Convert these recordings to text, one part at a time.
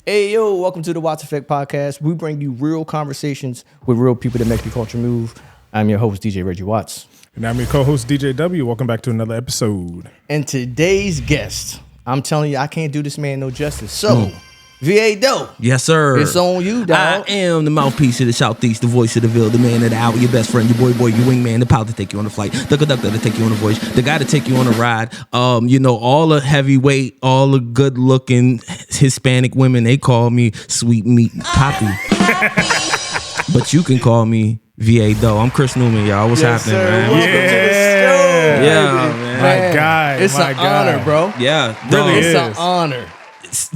Hey, yo, welcome to the Wattz Effect Podcast. We bring you real conversations with real people that make the culture move. I'm your host, DJ Reggie Wattz. And I'm your co-host, DJ W. Welcome back to another episode. And today's guest, I'm telling you, I can't do this man no justice. So, Va Doe. Yes, sir. It's on you, dog. I am the mouthpiece of the Southeast, the voice of the Ville, the man of the hour, your best friend, your boy, your wingman, the pilot to take you on the flight, the conductor to take you on the voyage, the guy to take you on a ride. All the heavyweight, all the good-looking Hispanic women, they call me Sweet Meat Poppy. But you can call me Va Doe. I'm Chris Newman, y'all. What's happening, sir. man? Welcome to the show. Yeah, man. My guy. It's an honor, bro. Yeah, Really, is. it's an honor.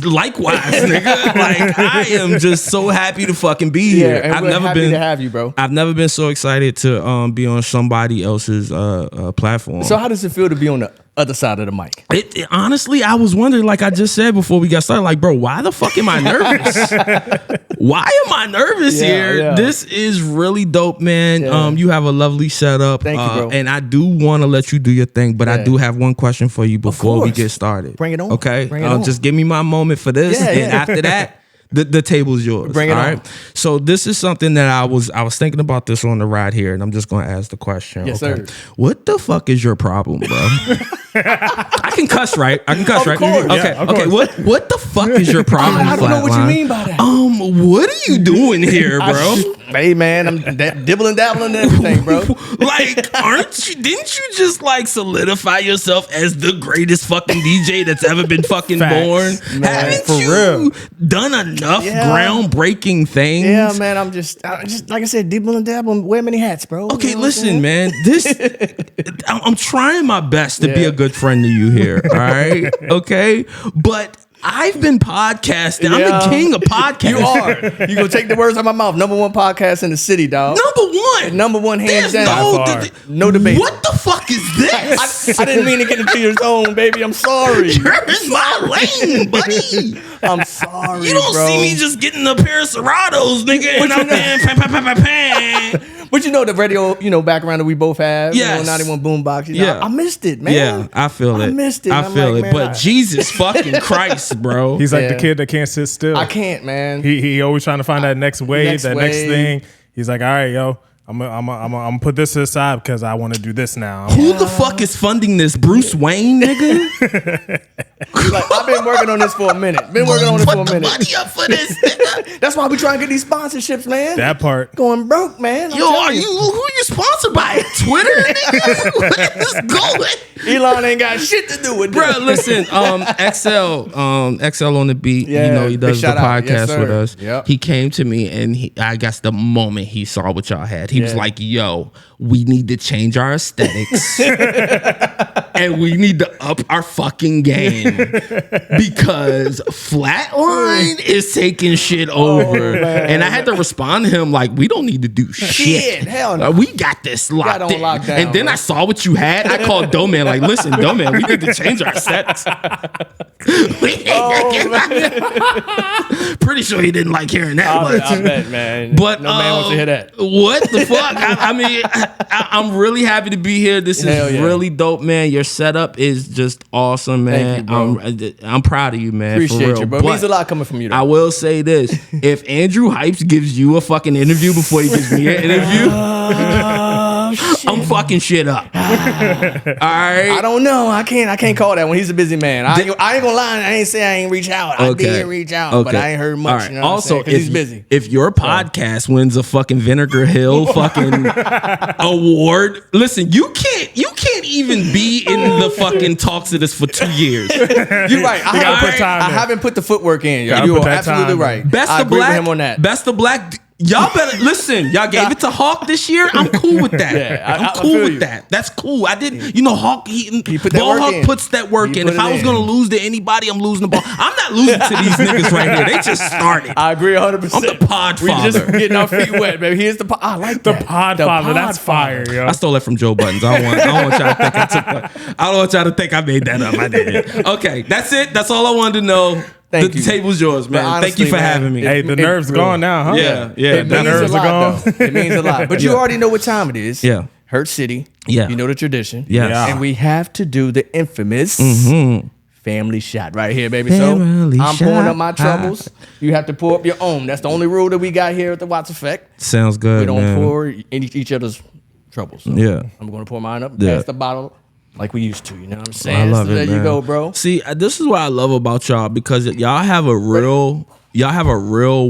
Likewise, nigga. Like, I am just so happy to fucking be here. And we're happy to have you, bro. I've never been so excited to be on somebody else's platform. So how does it feel to be on the other side of the mic? It honestly, I was wondering, like I just said before we got started, like, bro, why the fuck am I nervous? Why am I nervous here? Yeah. This is really dope, man. Yeah. You have a lovely setup. Thank you, bro. And I do want to let you do your thing, but I do have one question for you before we get started. Bring it on. Okay? Bring it on. Just give me my moment for this, and after that, the table's yours. Bring it all on. right? So this is something that I was thinking about this on the ride here, and I'm just going to ask the question. Yes, okay? sir. What the fuck is your problem, bro? I can cuss, right? I can cuss, Of right? course. Okay, Yeah, of okay. course. What the fuck is your problem? I don't know what you Flatline? mean by that. What are you doing here, bro? Hey, man, I'm dibbling, dabbling, and everything, bro. Like, didn't you just like solidify yourself as the greatest fucking DJ that's ever been fucking Facts, born? man, Haven't for you real. done enough Yeah. groundbreaking things? Yeah, man, I'm just like I said, dibbling, dabbling, wear many hats, bro. Okay, You know what I'm listen, saying? man. I'm trying my best to be Yeah. a good friend to you here. All right, okay, but I've been podcasting. I'm Yeah. the king of podcasting. You are. You gonna take the words out of my mouth. Number one podcast in the city, dog. Number one. Hands There's down. no, By far. No debate. What the fuck is this? I didn't mean to get into your zone, baby. I'm sorry. You're in my lane, buddy. I'm sorry, You don't bro. see me just getting a pair of Seratos, nigga, and I'm there, pan. But you know the radio, background that we both have. Yes. 91 boombox. Yeah. I missed it, man. Yeah, I feel it. I missed it. I I'm feel like, it. man, But Jesus fucking Christ, bro. He's like Yeah. the kid that can't sit still. I can't, man. He always trying to find that next wave, Next that next wave. thing. He's like, all right, yo, I'm gonna put this aside because I want to do this now. Who the fuck is funding this? Bruce Wayne, nigga? Like, I've been working on this for a minute. Put the money up for this, nigga. That's why we trying to get these sponsorships, man. That part. Going broke, man. I'm Yo, telling who you sponsored by? Twitter, nigga? Where is this going? Elon ain't got shit to do with this. Bro, listen, XL on the beat, Yeah, he big does the shout out. podcast Yes, sir. with us. Yep. He came to me and I guess the moment he saw what y'all had, he was Yeah. like, yo, we need to change our aesthetics and we need to up our fucking game because Flatline is taking shit over. man. And I had to respond to him like, we don't need to do shit. Hell no. We got this locked on in. lockdown, And then bro. I saw what you had. I called Doe Man like, listen, Doe Man, we need to change our aesthetics. Pretty sure he didn't like hearing that much. I bet, man. But no man wants to hear that. What the fuck? I mean, I'm really happy to be here. This Hell is yeah. really dope, man. Your setup is just awesome, man. Thank you, I'm proud of you, man. Appreciate for real. you, bro. It means a lot coming from you, though. I will say this: if Andrew Hypes gives you a fucking interview before he gives me an interview, I'm fucking shit up. All right. I don't know. I can't call that one. He's a busy man. I ain't gonna lie. I ain't say I ain't reach out. I did reach out, but I ain't heard much. All right. You know Also, because he's busy. If your podcast wins a fucking Vinegar Hill fucking award, listen, you can't even be in the fucking talks of this for 2 years. You're right. I in. haven't put the footwork in. Gotta You put are that absolutely time in. right. Best I of agree Black. with him on that. Best of Black. Y'all better listen. Y'all gave it to Hawk this year. I'm cool with that. Yeah, I'm I cool feel with you. that. That's cool. I didn't. Hawk. He put that Ball work Hawk in. puts that work He in. put If it I was in. gonna lose to anybody, I'm losing the ball. I'm not losing to these niggas right here. They just started. I agree 100%. I'm the pod We just father. getting our feet wet, baby. Here's the pod. I like The that. pod father. That's fire, yo. I stole that from Joe Buttons. I don't want y'all to think I took that. I don't want y'all to think I made that up. I didn't. Okay, that's it. That's all I wanted to know. Thank the you. table's yours, man. But Thank you honestly, for man, having me. Hey, the It nerves really- gone now, huh? Yeah. It The means nerves a are lot, gone. though. It means a lot. But you already know what time it is. Yeah. Hurt City. Yeah. You know the tradition. Yes. Yeah. And we have to do the infamous family shot right here, baby. Family so I'm pouring shot. up my troubles. You have to pour up your own. That's the only rule that we got here at the Wattz Effect. Sounds good. We don't man. pour each other's troubles. So Yeah. I'm going to pour mine up, Yeah. pass the bottle like we used to. You know what I'm saying? I love so it, there man. you go, bro. See, this is what I love about y'all because y'all have a real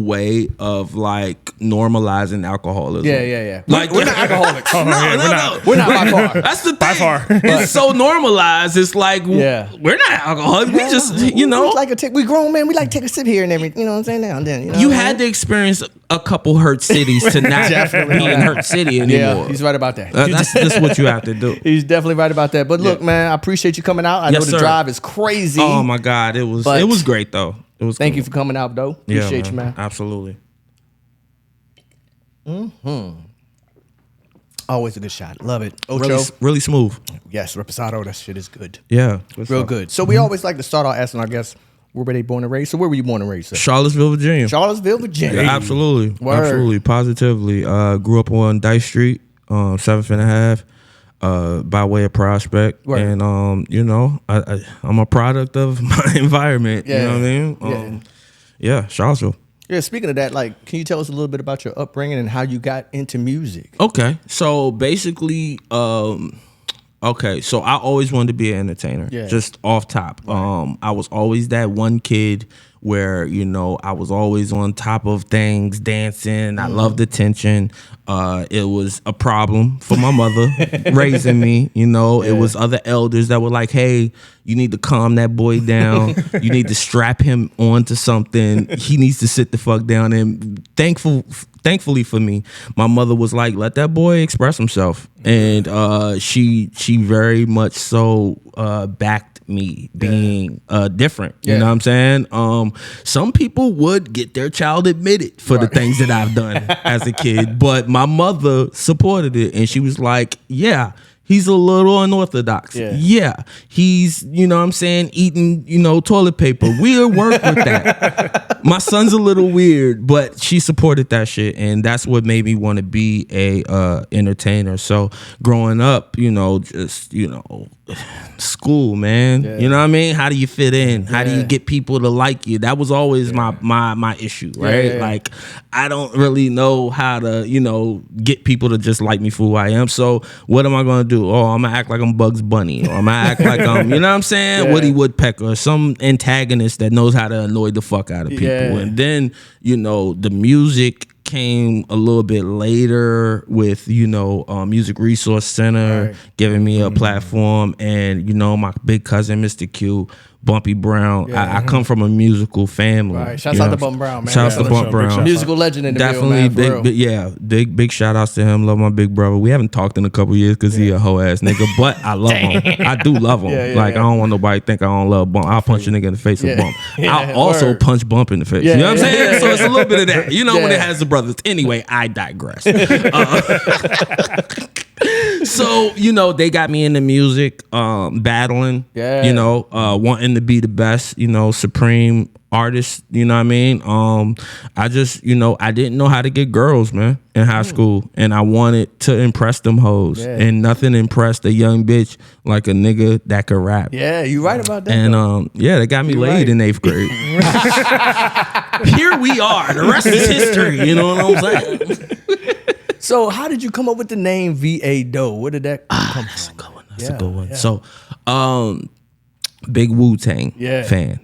way of like normalizing alcoholism. Yeah. Like we're not alcoholics. Oh, yeah, we're not. We're not by far. That's the thing. By far. It's so normalized. It's like Yeah. we're not alcoholics. We just we grown man. We like take a sip here and everything. You know what I'm saying? Now and then. You know you what I had mean? to experience a couple hurt cities to not Definitely. be in hurt city anymore. Yeah, he's right about that. That's what you have to do. He's definitely right about that. But look, man, I appreciate you coming out. I know the sir. drive is crazy. Oh my God, it was great though. It was. Thank cool. you for coming out, though. Appreciate you, man. Absolutely. Always a good shot. Love it. Ocho. Really smooth. Yes, reposado. That shit is good. Yeah. Real good. So we always like to start out asking our guests, where were they born and raised? So where were you born and raised? Sir? Charlottesville, Virginia. Charlottesville, Virginia. Yeah, absolutely. Word. Absolutely. Positively. Grew up on Dice Street, 7th and a half, by way of Prospect. Word. And, I'm a product of my environment. Yeah. You know what I mean? Yeah, Charlottesville. Yeah, speaking of that, like, can you tell us a little bit about your upbringing and how you got into music? Okay. So basically, so I always wanted to be an entertainer. Yeah. Just off top. Right. I was always that one kid where, I was always on top of things, dancing. I loved attention. It was a problem for my mother raising me. It was other elders that were like, hey, you need to calm that boy down. You need to strap him onto something. He needs to sit the fuck down. And thankfully for me, my mother was like, let that boy express himself. And she very much so backed me being different. You know what I'm saying? Some people would get their child admitted for the things that I've done as a kid, but my mother supported it, and she was like, yeah, he's a little unorthodox. Yeah. He's, eating, toilet paper. We'll work with that. My son's a little weird, but she supported that shit, and that's what made me want to be a entertainer. So growing up, school, man. You know what I mean? How do you fit in? How do you get people to like you? That was always my issue, right? Like, I don't really know how to, get people to just like me for who I am. So what am I going to do? Oh, I'm going to act like I'm Bugs Bunny. Or I'm going to act like I'm, you know what I'm saying? Woody Woodpecker. Some antagonist that knows how to annoy the fuck out of people. And then, the music came a little bit later with, Music Resource Center giving me a platform, and, my big cousin, Mr. Q, Bumpy Brown. I come from a musical family. Right. Shouts out to Bump Brown, man. Shouts to Bump Brown. Musical legend in the Definitely field, man, big shout outs to him. Love my big brother. We haven't talked in a couple years because he a hoe ass nigga, but I love him. I do love him. I don't want nobody to think I don't love Bump. I'll punch a nigga in the face with Bump. I'll also punch Bump in the face. You know what I'm saying? So it's a little bit of that. When it has the brothers. Anyway, I digress. So, they got me into music, battling, wanting to be the best, supreme artist, you know what I mean? I just, I didn't know how to get girls, man, in high school, and I wanted to impress them hoes, and nothing impressed a young bitch like a nigga that could rap. Yeah, you right about that. And they got me laid in 8th grade. Here we are. The rest is history, you know what I'm saying? So how did you come up with the name Va Doe? Where did that come That's from? a good one. That's a good one. So, big Wu-Tang fan.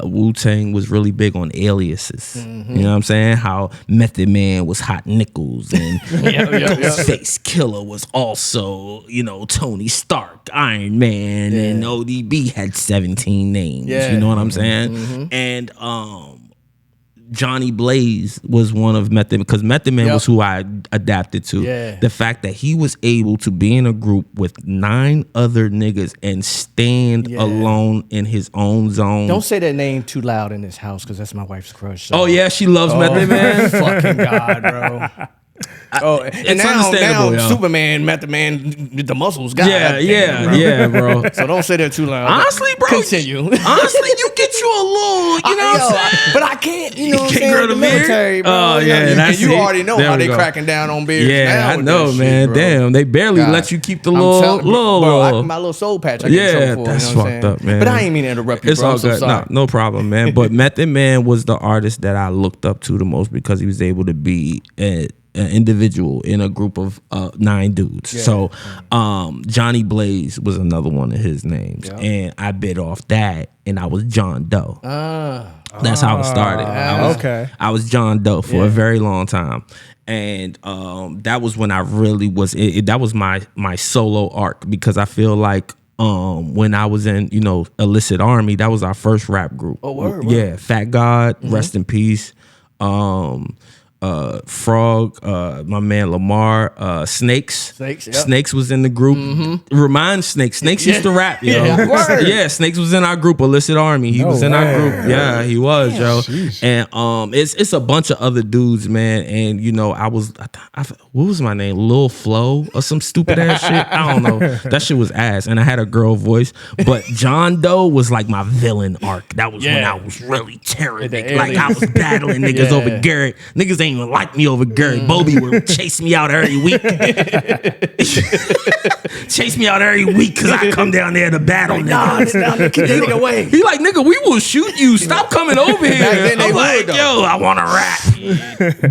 Wu-Tang was really big on aliases. You know what I'm saying? How Method Man was Hot Nickels, and Face Killer was also, Tony Stark, Iron Man, and ODB had 17 names. You know what I'm saying? And Johnny Blaze was one of Method, because Method Man was who I adapted to. The fact that he was able to be in a group with 9 other niggas and stand alone in his own zone. Don't say that name too loud in this house, because that's my wife's crush. So. Oh yeah, she loves Method Man. Fucking God, bro. And It's now understandable, yo. Superman met the man with the muscles. God, Yeah, bro. So don't say that too loud. Honestly, bro. Continue. Honestly, you get you a little, you know what I'm saying? But I can't, you know what I'm Can't saying? grow the beard? Military, bro. Oh, yeah, and that's you it. already know There how we they go. cracking down on beards. Yeah, now I with know, that shit, man. bro. Damn, they barely God. let you keep the I'm telling you, little. bro, my little soul patch. I get in trouble for, that's you know what I'm fucked saying? up, man. But I ain't mean to interrupt you, It's bro. all I'm so good. sorry. No problem, man. But Method Man was the artist that I looked up to the most because he was able to be an individual in a group of 9 dudes. Yeah. So Johnny Blaze was another one of his names. Yeah. And I bit off that and I was John Doe. That's how it started. I was John Doe for a very long time. And that was when I really was that was my solo arc, because I feel like when I was in, Illicit Army, that was our first rap group. Oh, word. Yeah, Fat God, rest in peace. Frog, my man Lamar, Snakes. Snakes, yep. Snakes was in the group. Remind Snakes. Snakes used to rap, yo. Yeah, word. Yeah, Snakes was in our group, Illicit Army. He was in our group. Yeah, he was, yo. Sheesh. And it's a bunch of other dudes, man. And I what was my name? Lil Flo or some stupid ass shit. I don't know. That shit was ass. And I had a girl voice. But John Doe was like my villain arc. That was when I was really tearing niggas. Like I was battling niggas over Garrett. Niggas ain't even like me over Garrett. Bobby would chase me out every week. Chase me out every week because I come down there to battle niggas. Keep that nigga away. He like, nigga, we will shoot you. Stop coming over here. Back then they I'm like, would, yo, I want to rap.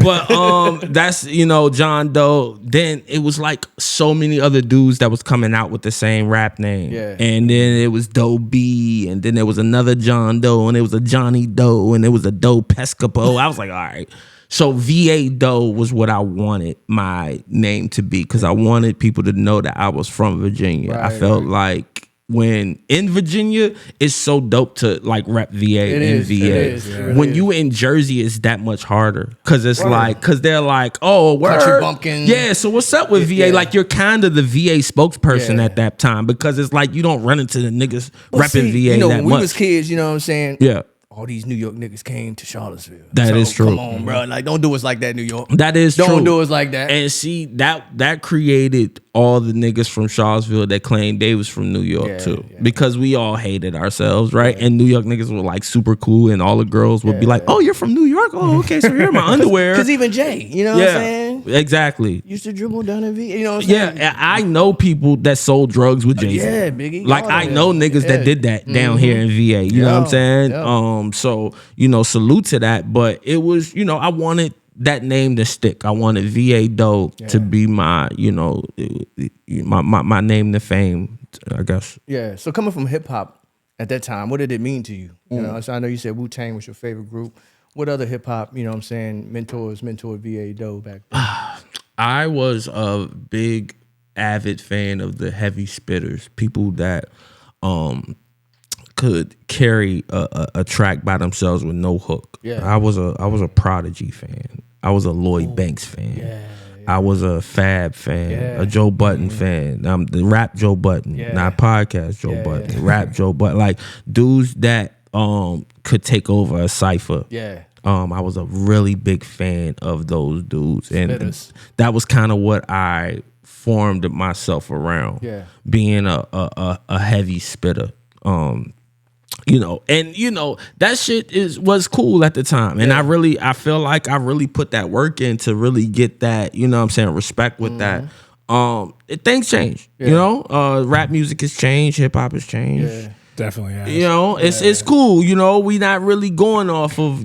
But that's, John Doe. Then it was like so many other dudes that was coming out with the same rap name. Yeah. And then it was Doe B. And then there was another John Doe. And it was a Johnny Doe. And it was a Doe Pescapo. I was like, all right. So VA Doe was what I wanted my name to be, because I wanted people to know that I was from Virginia. I felt like when in Virginia, it's so dope to like rep VA in VA. When you in Jersey, it's that much harder, because it's because they're like, oh, word. Country bumpkin. Yeah, so what's up with VA? Yeah. Like you're kind of the VA spokesperson at that time, because it's like you don't run into the niggas repping VA that when we much. was kids, you know what I'm saying? Yeah. All these New York niggas came to Charlottesville. That is true. Come on, bro. Like, don't do us like that, New York. That is true. Don't do us like that. And see, that created all the niggas from Charlottesville that claimed they was from New York too. Yeah. Because we all hated ourselves, right? Yeah. And New York niggas were like super cool, and all the girls would be like, oh, you're from New York? Oh, okay, so you're in my underwear. Because even Jay, you know what I'm saying? Exactly. Used to dribble down in V, you know what I'm saying? Yeah, I know people that sold drugs with Jay-Z. Yeah, Biggie. Like, I know niggas that did that down here in VA. You know what I'm saying? Yeah. So, salute to that. But it was, I wanted that name to stick. I wanted VA Doe to be my, my name to fame, I guess. Yeah. So coming from hip hop at that time, what did it mean to you? You know, so I know you said Wu-Tang was your favorite group. What other hip hop, mentors mentored VA Doe back then? I was a big avid fan of the heavy spitters, people that could carry a track by themselves with no hook. Yeah. I was a Prodigy fan. I was a Lloyd Banks fan. Yeah. I was a Fab fan, a Joe Budden fan. The rap Joe Budden, not podcast Joe Budden, rap Joe Budden. Like dudes that could take over a cypher. Yeah. I was a really big fan of those dudes, and that was kind of what I formed myself around. Yeah. Being a heavy spitter. That shit was cool at the time. And I feel like I really put that work in to really get that, respect with that. Things change, rap music has changed, hip hop has changed. Yeah. Definitely has. It's cool, we not really going off of,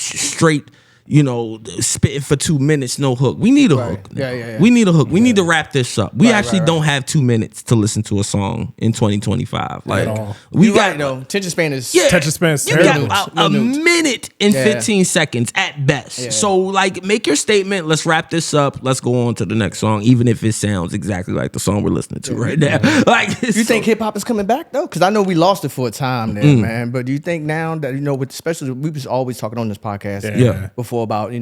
straight, spitting for 2 minutes, no hook. We need a hook. Yeah. We need a hook. We need to wrap this up. We actually don't have 2 minutes to listen to a song in 2025. Like we got attention span is attention span is terrible. You got a minute and 15 seconds at best. Yeah. So like, make your statement. Let's wrap this up. Let's go on to the next song, even if it sounds exactly like the song we're listening to right now. Like, you think hip hop is coming back though? Because I know we lost it for a time there, man. But do you think now that with especially we was always talking on this podcast before about,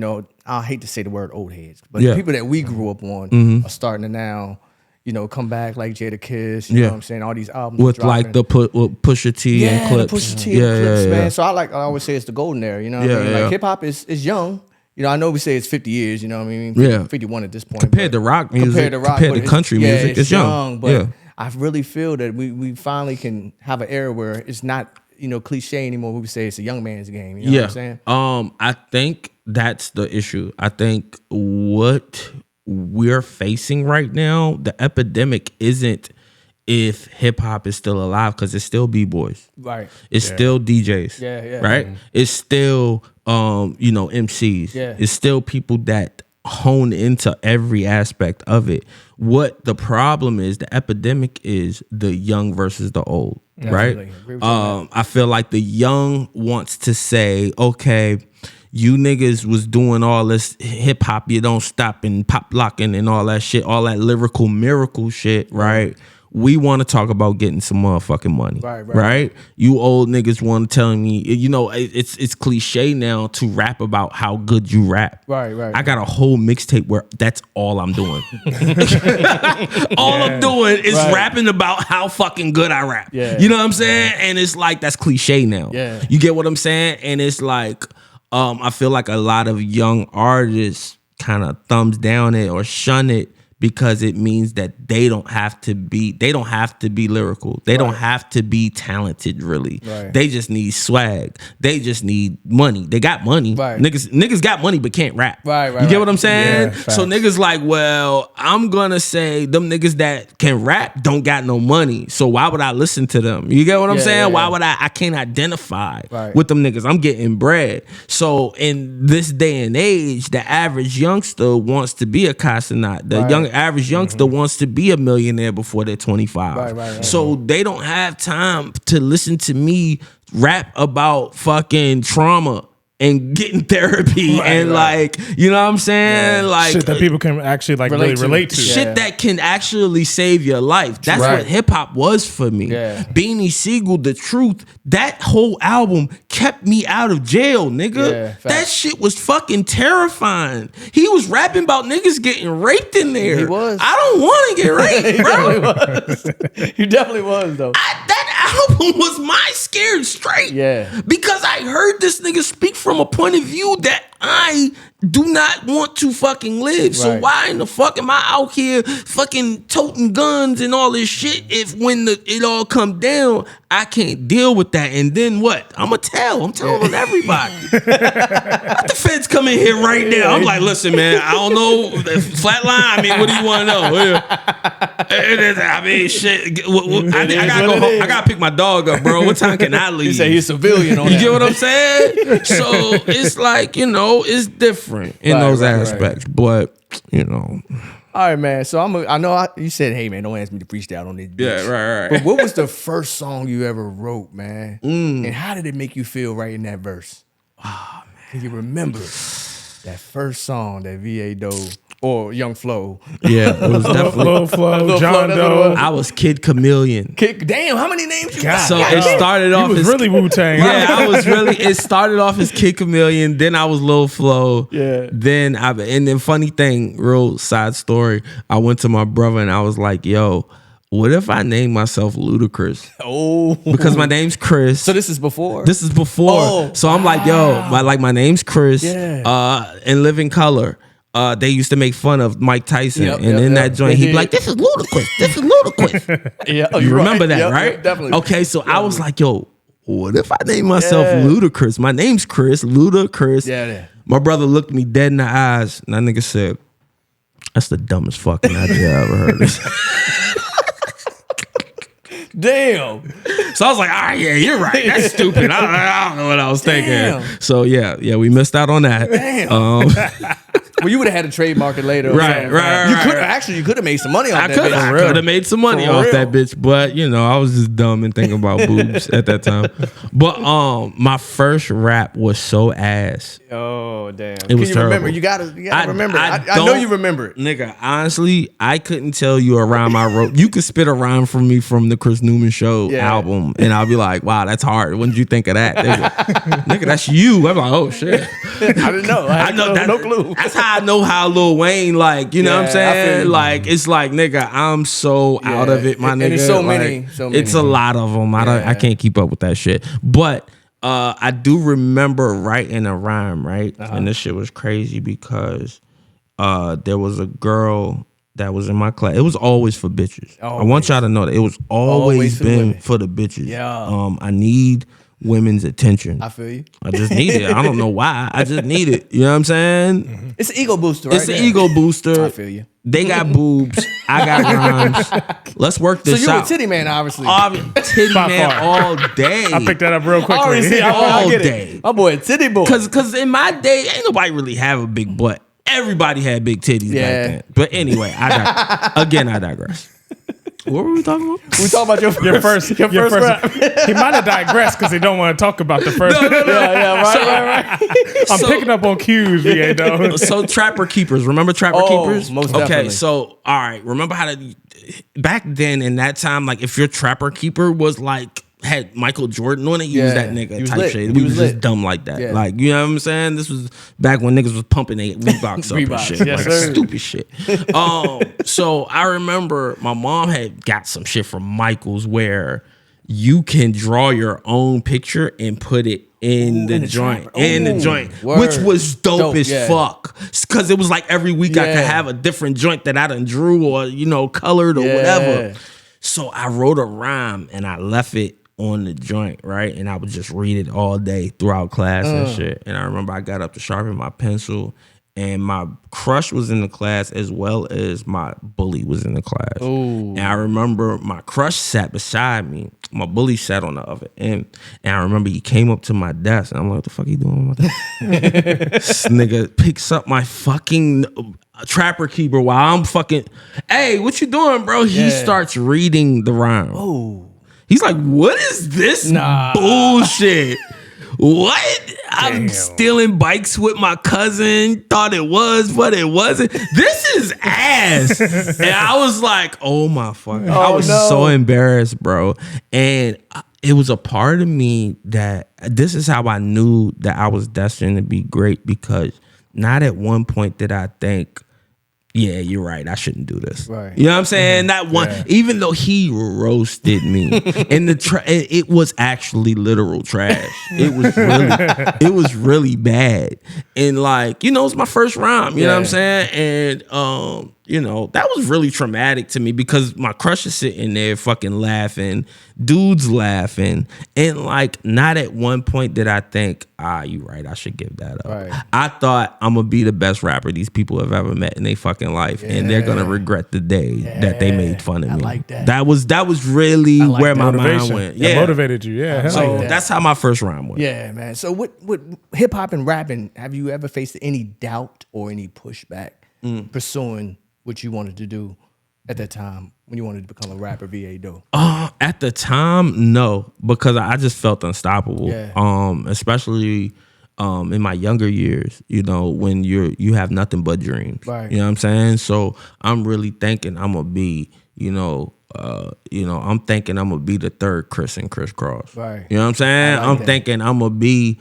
I hate to say the word old heads, but the people that we grew up on are starting to now, come back like Jada Kiss, you know what I'm saying? All these albums with like the Pusha T and clips. Pusha T and clips, man. So I always say it's the golden era, like hip hop is young, I know we say it's 50 years, you know what I mean? Yeah. 51 at this point. Compared to rock music, compared to country music, it's young. But I really feel that we finally can have an era where it's not, cliche anymore. We would say it's a young man's game. You know what I'm saying? I think that's the issue. I think what we're facing right now, the epidemic isn't if hip hop is still alive, because it's still B-boys. Right. It's still DJs. Yeah. Right? It's still MCs. Yeah. It's still people that hone into every aspect of it. What the problem is, the epidemic is the young versus the old. Definitely. Right? I feel like the young wants to say, okay, you niggas was doing all this hip hop, you don't stop, and pop locking and all that shit, all that lyrical miracle shit, right? We want to talk about getting some motherfucking money, right? You old niggas want to tell me, it's cliche now to rap about how good you rap. Right. I got a whole mixtape where that's all I'm doing. I'm doing is rapping about how fucking good I rap. Yeah. You know what I'm saying? And it's like, that's cliche now. Yeah. You get what I'm saying? And it's like, I feel like a lot of young artists kind of thumbs down it or shun it, because it means that they don't have to be lyrical. They don't have to be talented, really. Right. They just need swag. They just need money. They got money. Right. Niggas got money but can't rap. Right. You get what I'm saying? Yeah, so niggas like, well, I'm gonna say them niggas that can rap don't got no money. So why would I listen to them? You get what I'm saying? Why would I can't identify with them niggas. I'm getting bread. So in this day and age, the average youngster wants to be a Casanat. The average youngster wants to be a millionaire before they're 25. So they don't have time to listen to me rap about fucking trauma and getting therapy and like, you know what I'm saying? Like shit that people can actually like really relate to. Shit that can actually save your life. That's what hip hop was for me. Beanie Siegel, The Truth, that whole album kept me out of jail, nigga. That shit was fucking terrifying. He was rapping about niggas getting raped in there. He was. I don't want to get raped, bro. He definitely was though. That album was my scared straight. Yeah. Because I heard this nigga speak from a point of view that I do not want to fucking live. So why in the fuck am I out here fucking toting guns and all this shit if when it all come down, I can't deal with that? And then what? I'm telling everybody. The feds come in here right now. I'm like, listen, man, I don't know. Flatline, I mean, what do you want to know? I mean, shit. I gotta go home. I gotta pick my dog up, bro. What time can I leave? You say he's a civilian on You get what I'm saying? So it's like, it's different in those aspects. But, All right, man. So I know you said, hey, man, don't ask me to freestyle on this bitch. Yeah, right. But what was the first song you ever wrote, man? And how did it make you feel writing that verse? Oh, man. Can you remember that first song that Va Doe or Young Flo? Yeah, it was definitely Flo, John Doe. I was Kid Chameleon. Damn, how many names you got? So it started off as really Wu-Tang. Yeah, it started off as Kid Chameleon, then I was Lil Flo. Yeah. And then funny thing, real side story, I went to my brother and I was like, yo, what if I name myself Ludacris? Oh. Because my name's Chris. So this is before? This is before. Oh, so I'm like, yo, my name's Chris. Yeah. In Living Color. They used to make fun of Mike Tyson, that joint, he'd be like, "This is ludicrous. This is ludicrous." You remember that, right? Definitely. Okay, so I was like, "Yo, what if I name myself Ludacris? My name's Chris, Ludacris." Yeah. My brother looked me dead in the eyes, and that nigga said, "That's the dumbest fucking idea I ever heard." Damn. So I was like, all right, yeah, you're right. That's stupid. I don't know what I was thinking. So yeah, we missed out on that. Damn. Well, you would have had to trademark it later. Right. You could have made some money off that bitch. I could have made some money off that bitch, but I was just dumb and thinking about boobs at that time. But my first rap was so ass. Oh damn! It was terrible. Remember? You gotta remember. I know you remember it, nigga. Honestly, I couldn't tell you a rhyme I wrote. You could spit a rhyme from me from the Chris Newman Show album, and I'll be like, "Wow, that's hard." When did you think of that, nigga? That's you. I'm like, "Oh shit." I didn't know. I know no clue. That's how I know how Lil Wayne, like, you know what I'm saying? Like, it's like, nigga, I'm so out of it, my nigga. And it's so many. It's a lot of them. I can't keep up with that shit. But I do remember writing a rhyme, right? And this shit was crazy because there was a girl that was in my class. It was always for bitches. I want y'all to know that it was always been for the bitches. Yeah. I need women's attention. I feel you. I just need it. I don't know why. I just need it. You know what I'm saying? It's an ego booster, right? It's an ego booster. I feel you. They got boobs. I got rhymes. Let's work this out. So you're a titty man, obviously. Titty man all day. I picked that up real quickly. All day. My boy, a titty boy. Because in my day, ain't nobody really have a big butt. Everybody had big titties back then. But anyway, I digress. What were we talking about? We talking about your first rap. He might have digressed because he don't want to talk about the first. No. Right. I'm picking up on cues, VA though. So Trapper Keepers, remember Trapper Keepers? Most definitely. Okay, so all right, remember how back then in that time, like if your Trapper Keeper was like had Michael Jordan on it, you was that nigga type shit. We was just dumb like that. Yeah. Like, you know what I'm saying? This was back when niggas was pumping their Reeboks up and shit. Yes, like stupid shit. So I remember my mom had got some shit from Michael's where you can draw your own picture and put it in the joint. Which was dope as fuck. Because it was like every week I could have a different joint that I done drew or, you know, colored or whatever. So I wrote a rhyme and I left it on the joint, right? And I would just read it all day throughout class and shit. And I remember I got up to sharpen my pencil and my crush was in the class as well as my bully was in the class. Ooh. And I remember my crush sat beside me. My bully sat on the other end. And I remember he came up to my desk and I'm like, what the fuck are you doing with that? This nigga picks up my fucking Trapper Keeper while I'm fucking, hey, what you doing, bro? He starts reading the rhyme. Oh. He's like, what is this bullshit? What? I'm stealing bikes with my cousin. Thought it was, but it wasn't. This is ass. And I was like, oh my fuck. I was so embarrassed, bro. And it was a part of me that this is how I knew that I was destined to be great, because not at one point did I think, yeah, you're right, I shouldn't do this. Right. You know what I'm saying? That one, even though he roasted me, and it was actually literal trash. It was really bad. And like, you know, it's my first rhyme, you know what I'm saying? And you know, that was really traumatic to me because my crush is sitting there fucking laughing, dudes laughing, and like not at one point did I think, you right, I should give that up. Right. I thought I'm gonna be the best rapper these people have ever met in their fucking life, and they're gonna regret the day that they made fun of me. Like that. That was really where my mind went. Yeah, motivated you. Yeah, so that's how my first rhyme went. Yeah, man. So what hip hop and rapping, have you ever faced any doubt or any pushback pursuing what you wanted to do at that time when you wanted to become a rapper, Va Doe? At the time, no, because I just felt unstoppable. Yeah. Especially in my younger years, you know, when you have nothing but dreams. Right. You know what I'm saying? So I'm really thinking I'm gonna be, I'm thinking I'm gonna be the third Chris and Chris Cross. Right. You know what I'm saying? I'm thinking I'm gonna be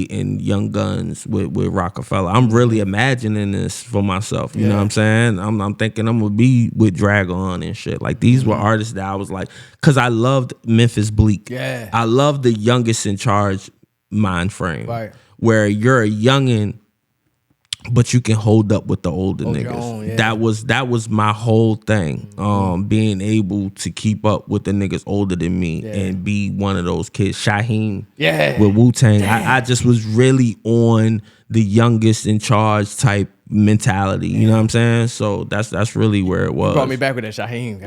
in Young Guns with Rockefeller. I'm really imagining this for myself. You know what I'm saying? I'm thinking I'm gonna be with Dragon and shit. Like these were artists that I was like, cause I loved Memphis Bleak. Yeah. I loved the youngest in charge mind frame. Right. Where you're a youngin', but you can hold up with the older niggas. That was my whole thing. Being able to keep up with the niggas older than me and be one of those kids. Shaheem with Wu-Tang. I just was really on the youngest in charge type mentality. You know what I'm saying? So that's really where it was. You brought me back with that Shaheem.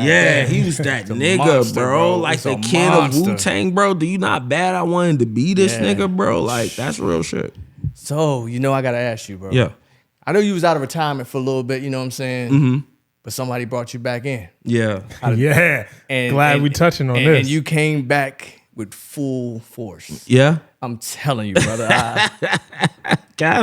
He was that nigga, monster, bro. Like the kid of Wu-Tang, bro. Do you not bad? I wanted to be this nigga, bro. Like that's real shit. So, I gotta ask you, bro. Yeah. I know you was out of retirement for a little bit, you know what I'm saying? Mm-hmm. But somebody brought you back in. Yeah. Glad we touching on this. And you came back with full force. Yeah. I'm telling you, brother.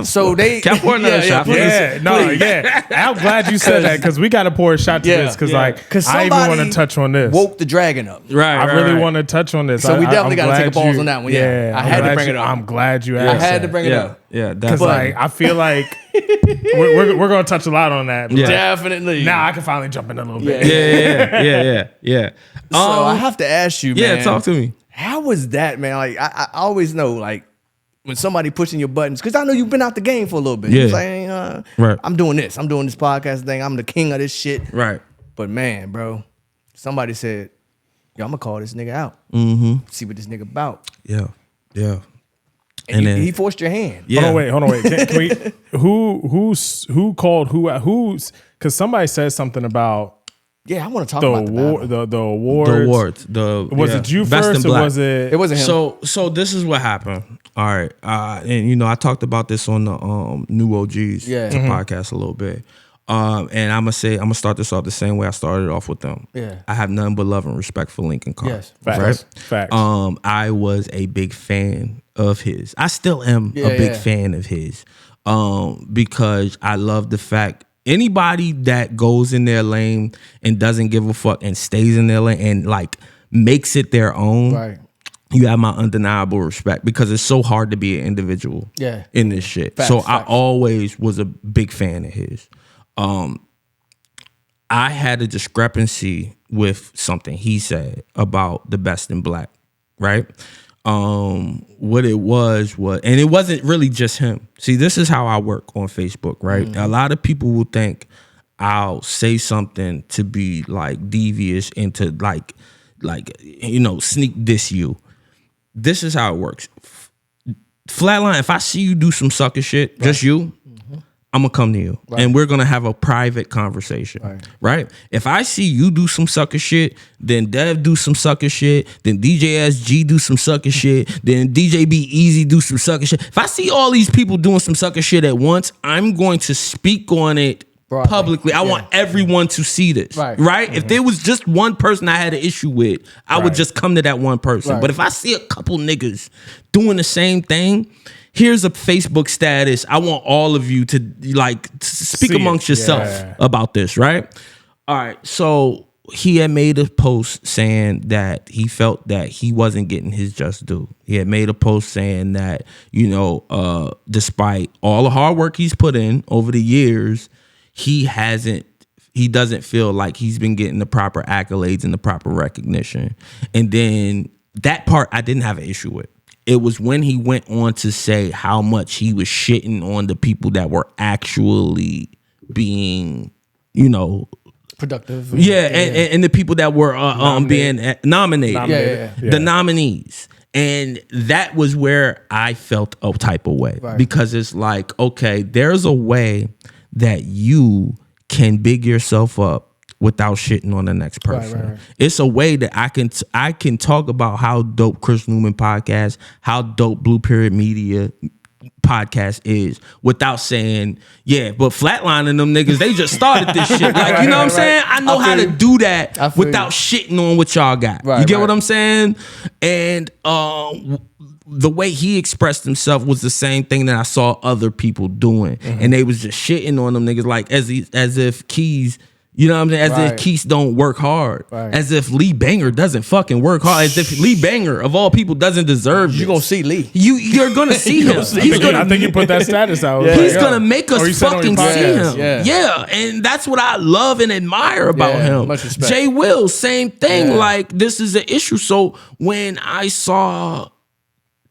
So they can pour another shot. I'm glad you said that because we got to pour a shot to this because I even want to touch on this. Woke the dragon up. Right. I really want to touch on this. So we definitely got to take a pause on that one. Yeah. I had to bring it up. I'm glad you asked. I had to bring it up. Yeah. Because I feel like we're gonna touch a lot on that. Yeah. Definitely. Now I can finally jump in a little bit. Yeah. So I have to ask you, man. Yeah, talk to me. How was that, man? Like I always know, like when somebody pushing your buttons, because I know you've been out the game for a little bit. Yeah. You're like, right. I'm doing this podcast thing. I'm the king of this shit. Right. But man, bro, somebody said, yo, I'm gonna call this nigga out. See what this nigga about. Yeah. Yeah. And he forced your hand. Yeah. Hold on, wait. Can we? Who called who? Who's? Because somebody said something about. Yeah, I want to talk about the awards. Was it you first or was it? It wasn't him. So this is what happened. All right, and I talked about this on the New OGs podcast a little bit. And I'm gonna start this off the same way I started off with them. Yeah, I have nothing but love and respect for Lincoln Carr. Yes, facts. Right? Facts. I was a big fan of his. I still am a big fan of his. Because I love the fact. Anybody that goes in their lane and doesn't give a fuck and stays in their lane and like makes it their own, right. You have my undeniable respect because it's so hard to be an individual in this shit. Facts, so facts. I always was a big fan of his. I had a discrepancy with something he said about the Best in Black, right? What it was, and it wasn't really just him. See, this is how I work on Facebook, right? A lot of people will think I'll say something to be like devious and to like sneak diss you. This is how it works. Flatline, if I see you do some sucker shit, just you, I'm gonna come to you and we're gonna have a private conversation, right? If I see you do some sucker shit, then Dev do some sucker shit, then DJ SG do some sucker shit, then DJ Be Easy do some sucker shit. If I see all these people doing some sucker shit at once, I'm going to speak on it publicly. I want everyone to see this, right? If there was just one person I had an issue with, I would just come to that one person. But if I see a couple niggas doing the same thing, here's a Facebook status. I want all of you to speak amongst yourself about this, right? All right. So he had made a post saying that he felt that he wasn't getting his just due. He had made a post saying that, despite all the hard work he's put in over the years, he doesn't feel like he's been getting the proper accolades and the proper recognition. And then that part I didn't have an issue with. It was when he went on to say how much he was shitting on the people that were actually being, productive. And the people that were being nominated. The nominees. And that was where I felt a type of way. Because it's like, okay, there's a way that you can big yourself up without shitting on the next person. It's a way that I can talk about how dope Chris Newman podcast, how dope Blue Period Media podcast is without saying, but flatlining them niggas, they just started this shit. Like, you know what I'm saying? I know how to do that without shitting on what y'all got. You get what I'm saying? And the way he expressed himself was the same thing that I saw other people doing. And they was just shitting on them niggas like as if Keys, you know what I'm saying? As if Keith don't work hard. As if Lee Banger doesn't fucking work hard. As if Lee Banger, of all people, doesn't deserve this. You're going to see Lee. You're going to see him. I think you put that status out. He's going to make us fucking see him. Yeah. And that's what I love and admire about him. Much respect. Jay Will, same thing. Like, this is an issue. So when I saw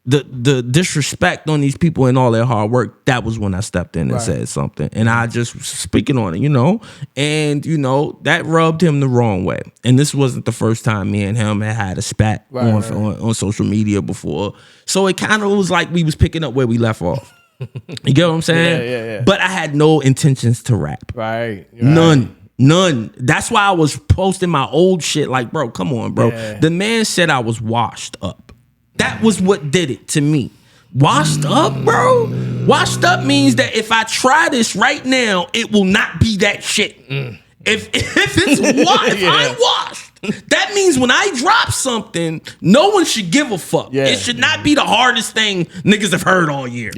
the disrespect on these people and all their hard work, that was when I stepped in and said something. And I just was speaking on it, and that rubbed him the wrong way. And this wasn't the first time me and him had a spat on social media before. So it kind of was like we was picking up where we left off. You get what I'm saying? Yeah. But I had no intentions to rap. None. That's why I was posting my old shit like, bro, come on, bro. The man said I was washed up. That was what did it to me. Washed up, bro? Washed up means that if I try this right now, it will not be that shit. If I'm washed, that means when I drop something, no one should give a fuck. It should not be the hardest thing niggas have heard all year.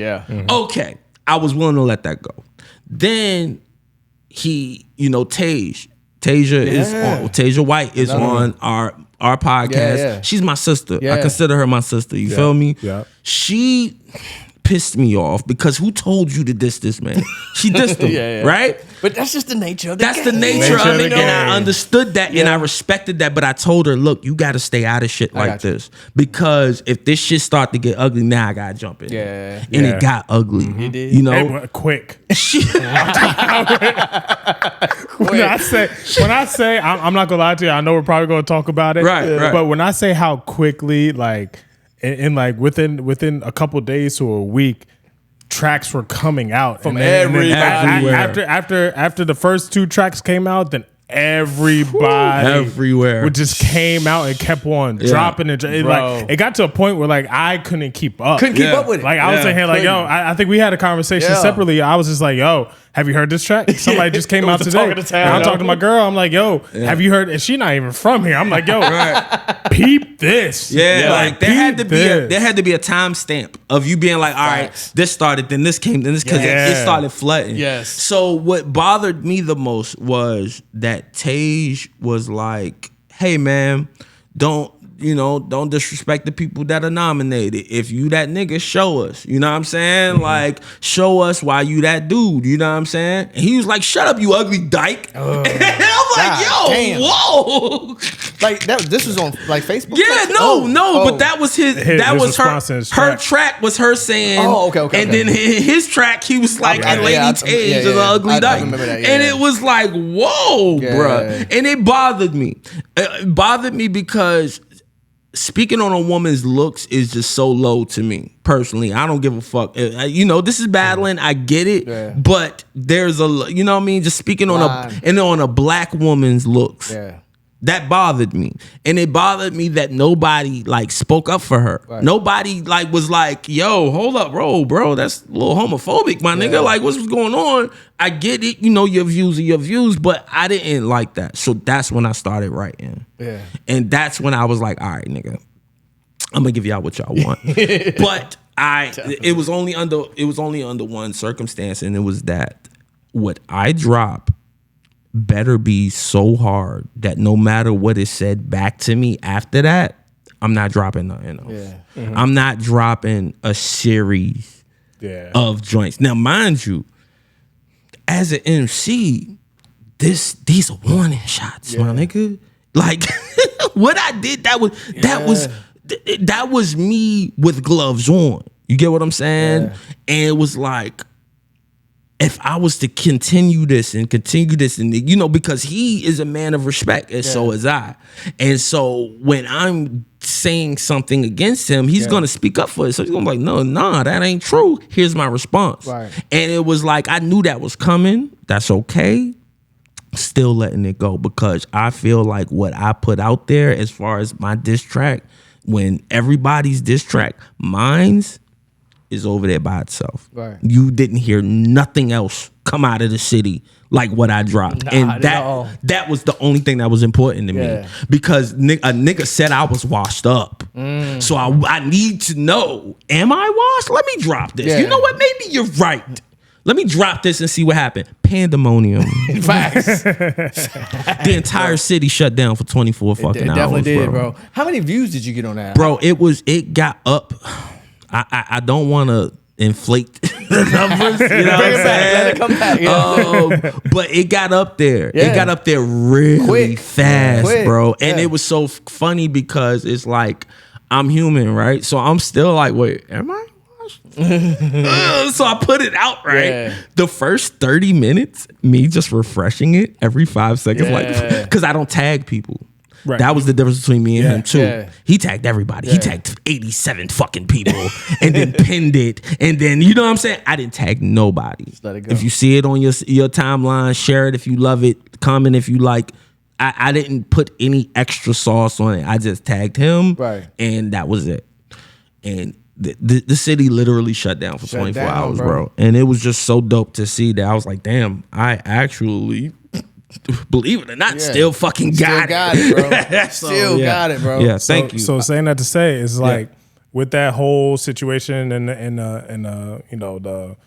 Okay, I was willing to let that go. Then he, Tasia is on. Tasia White is on our podcast. She's my sister. I consider her my sister. You feel me? She pissed me off because who told you to diss this man? She dissed him, right? But that's just the nature of the game. That's the nature of it, and I understood that, and I respected that. But I told her, look, you got to stay out of shit like this, because if this shit start to get ugly, now I gotta jump in. And it got ugly. It did. You know, quick. When I say, I'm not gonna lie to you. I know we're probably gonna talk about it, right. But when I say how quickly, like, in like within a couple days to a week, tracks were coming out from everywhere. After the first 2 tracks came out, then everybody everywhere just came out and kept on dropping it. Like, it got to a point where like I couldn't keep up. Couldn't keep up with it. Like I was sitting here like, yo, I think we had a conversation separately. I was just like, yo, have you heard this track? Somebody just came out today. And I'm talking to my girl. I'm like, yo, have you heard? And she not even from here. I'm like, yo, peep this. Like there had to be a timestamp of you being like, all right, this started, then this came, then this, because it started flooding. So what bothered me the most was that Tage was like, hey man, don't disrespect the people that are nominated. If you that nigga, show us. You know what I'm saying? Like, show us why you that dude. You know what I'm saying? And he was like, shut up, you ugly dyke. And I'm like, yo, damn. Whoa. Like this was on like Facebook? But that was her track was her saying, and then his track, he was like, and Lady Tage is an ugly dyke. I remember that, and it was like, whoa, bruh. And it bothered me. It bothered me because speaking on a woman's looks is just so low to me personally. I don't give a fuck. This is battling. I get it, but there's you know what I mean. Just speaking on a black woman's looks. That bothered me, and it bothered me that nobody like spoke up for her. Nobody like was like, "Yo, hold up, bro, that's a little homophobic, my nigga. Like, what's going on?" I get it, your views are your views, but I didn't like that. So that's when I started writing. And that's when I was like, "All right, nigga, I'm gonna give y'all what y'all want." But it was only under one circumstance, and it was that what I drop better be so hard that no matter what is said back to me after that, I'm not dropping nothing else. I'm not dropping a series of joints. Now, mind you, as an MC, these are warning shots, my nigga. Like what I did, that was me with gloves on. You get what I'm saying? And it was like, if I was to continue this, and because he is a man of respect, and so is I. And so when I'm saying something against him, he's going to speak up for it. So he's going to be like, no, that ain't true. Here's my response. And it was like, I knew that was coming. That's okay. Still letting it go, because I feel like what I put out there as far as my diss track, when everybody's diss track, mine's is over there by itself. You didn't hear nothing else come out of the city like what I dropped. And that was the only thing that was important to me, because a nigga said I was washed up. So I need to know, am I washed? Let me drop this. You know what? Maybe you're right. Let me drop this and see what happened. Pandemonium. Facts. The entire city shut down for 24 fucking hours. It definitely did, bro. How many views did you get on that? Bro, it got up. I don't want to inflate the numbers, you know what I'm saying? Let it come back. But it got up there. It got up there really fast, bro. And it was so funny because it's like, I'm human, right? So I'm still like, wait, am I? So I put it out, right? The first 30 minutes, me just refreshing it every 5 seconds, like, because I don't tag people. That was the difference between me and him too. He tagged everybody. He tagged 87 fucking people and then pinned it. And then, you know what I'm saying? I didn't tag nobody. Just let it go. If you see it on your timeline, share it if you love it, comment if you like. I didn't put any extra sauce on it. I just tagged him, and that was it. And the city literally shut down for 24 hours, bro. And it was just so dope to see that. I was like, damn, I actually, believe it or not, still fucking got it, bro. Still got it, bro. Yeah, thank you. So saying that to say, it's like with that whole situation and the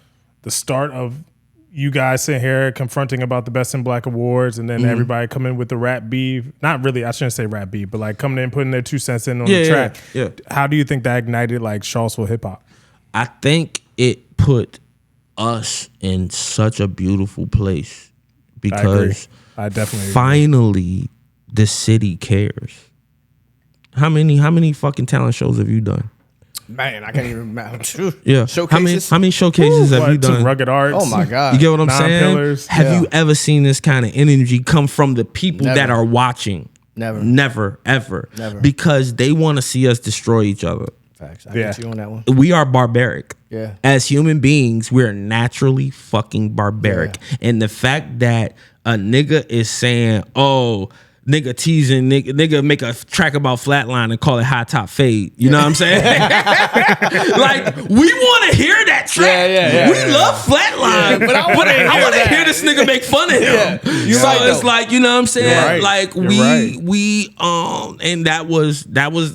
start of you guys sitting here confronting about the Best in Black Awards, and then everybody coming with the rap beef. Not really, I shouldn't say rap beef, but like coming in, putting their 2 cents in on the track. How do you think that ignited like Charlottesville hip hop? I think it put us in such a beautiful place because I definitely finally the city cares. How many fucking talent shows have you done? Man, I can't even remember. Yeah. Showcases. How many showcases have you done? Rugged Arts. Oh my God. You get what I'm saying? Pillars. Have you ever seen this kind of energy come from the people Never. that are watching? Never, ever. Never. Because they want to see us destroy each other. Facts. I get you on that one. We are barbaric. Yeah. As human beings, we're naturally fucking barbaric. Yeah. And the fact that a nigga is saying, oh, nigga teasing, nigga make a track about flatline and call it high top fade. You know what I'm saying? Like, we want to hear that track. We love flatline, but I want to hear this nigga make fun of him. So it's like, you know what I'm saying? Like we and that was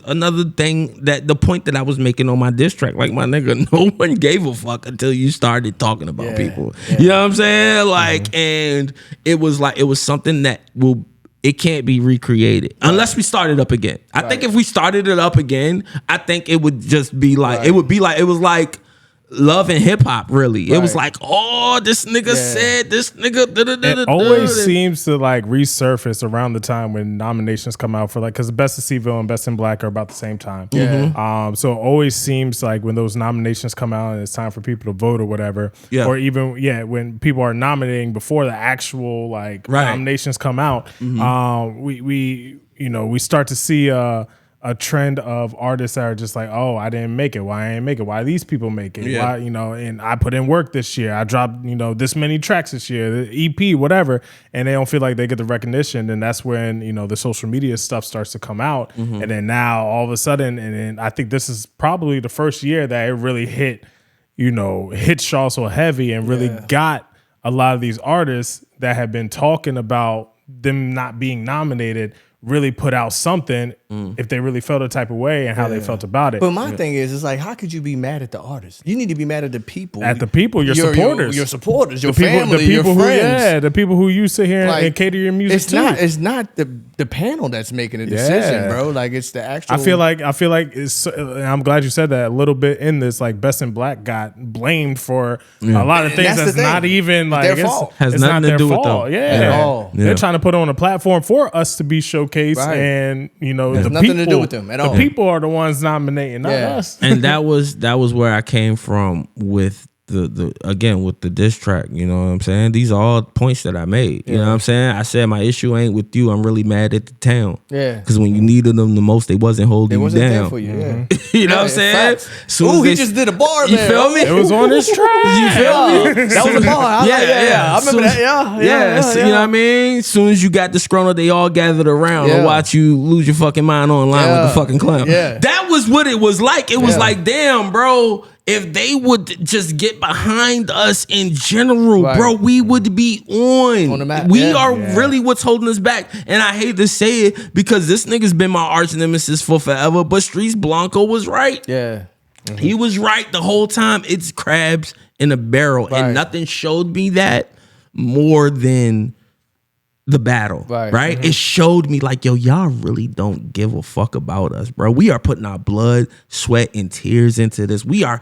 another thing, that the point that I was making on my diss track. Like, my nigga, no one gave a fuck until you started talking about people. You know what I'm saying? Like, and it was something that it can't be recreated unless we start it up again. I think if we started it up again, I think it would just be like, it was like love and hip hop, really. It was like, oh, this nigga said, this nigga. It always seems to like resurface around the time when nominations come out for like, because Best of Seville and Best in Black are about the same time. So it always seems like when those nominations come out and it's time for people to vote or whatever, or even when people are nominating before the actual like nominations come out, we start to see a trend of artists that are just like, oh, I didn't make it. Why I didn't make it? Why these people make it? Why, and I put in work this year. I dropped, this many tracks this year, the EP, whatever, and they don't feel like they get the recognition. And that's when, the social media stuff starts to come out. And then now all of a sudden, and then I think this is probably the first year that it really hit Shaw so heavy and really got a lot of these artists that have been talking about them not being nominated really put out something if they really felt a type of way and how they felt about it. But my thing is, it's like, how could you be mad at the artist? You need to be mad at the people. At the people, your supporters. Your supporters, your the people, family, the people your friends. the people who you sit here and cater your music to. It's not the panel that's making the decision, bro. Like, it's the actual. I feel like it's. And I'm glad you said that a little bit in this. Like, Best in Black got blamed for a lot of things that's not even like their fault. Has nothing to do with them. At all. They're trying to put on a platform for us to be showcased, and the nothing people, to do with them at all. The people are the ones nominating, not us. And that was where I came from with the diss track. You know what I'm saying? These are all points that I made. You know what I'm saying? I said my issue ain't with you. I'm really mad at the town. Yeah. Because when you needed them the most, they wasn't holding you down. There for you. You know what I'm saying? He just did a bar there. You feel me? It was on this track. You feel me? That was a bar. I remember that. Yeah. You know what I mean? As soon as you got the scroll, they all gathered around to watch you lose your fucking mind online with the fucking clown. Yeah. That was what it was like. It was like, damn, bro. If they would just get behind us in general, bro, we would be on the map. We are really what's holding us back. And I hate to say it because this nigga's been my arch nemesis for forever, but Streets Blanco was right. Yeah. Mm-hmm. He was right the whole time. It's crabs in a barrel. And nothing showed me that more than the battle, right? Mm-hmm. It showed me like, yo, y'all really don't give a fuck about us, bro. We are putting our blood, sweat, and tears into this. We are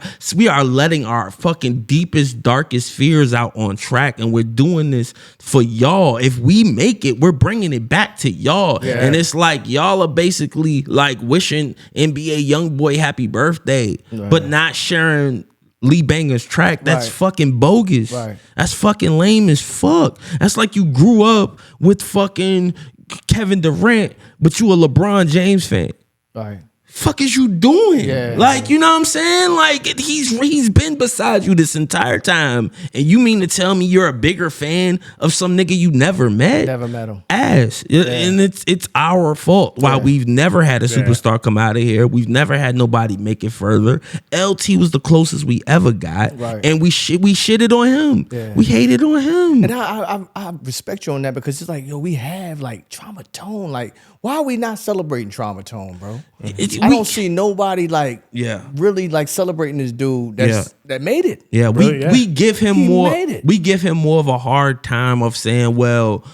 letting our fucking deepest, darkest fears out on track, and we're doing this for y'all. If we make it, we're bringing it back to y'all. Yeah. And it's like y'all are basically like wishing NBA YoungBoy happy birthday, but not sharing Lee Banger's track. That's fucking bogus. That's fucking lame as fuck. That's like you grew up with fucking Kevin Durant, but you a LeBron James fan. Fuck is you doing? Like, you know what I'm saying? Like, he's been beside you this entire time, and you mean to tell me you're a bigger fan of some nigga you never met? Never met him. Ass. And it's our fault why we've never had a superstar come out of here. We've never had nobody make it further. LT was the closest we ever got, and we shitted on him. We hated on him. And I respect you on that, because it's like, yo, we have like Trauma Tone. Like, why are we not celebrating Trauma Tone, bro? I don't see nobody like really like celebrating this dude that made it. Yeah, we give him more. We give him more of a hard time of saying, well,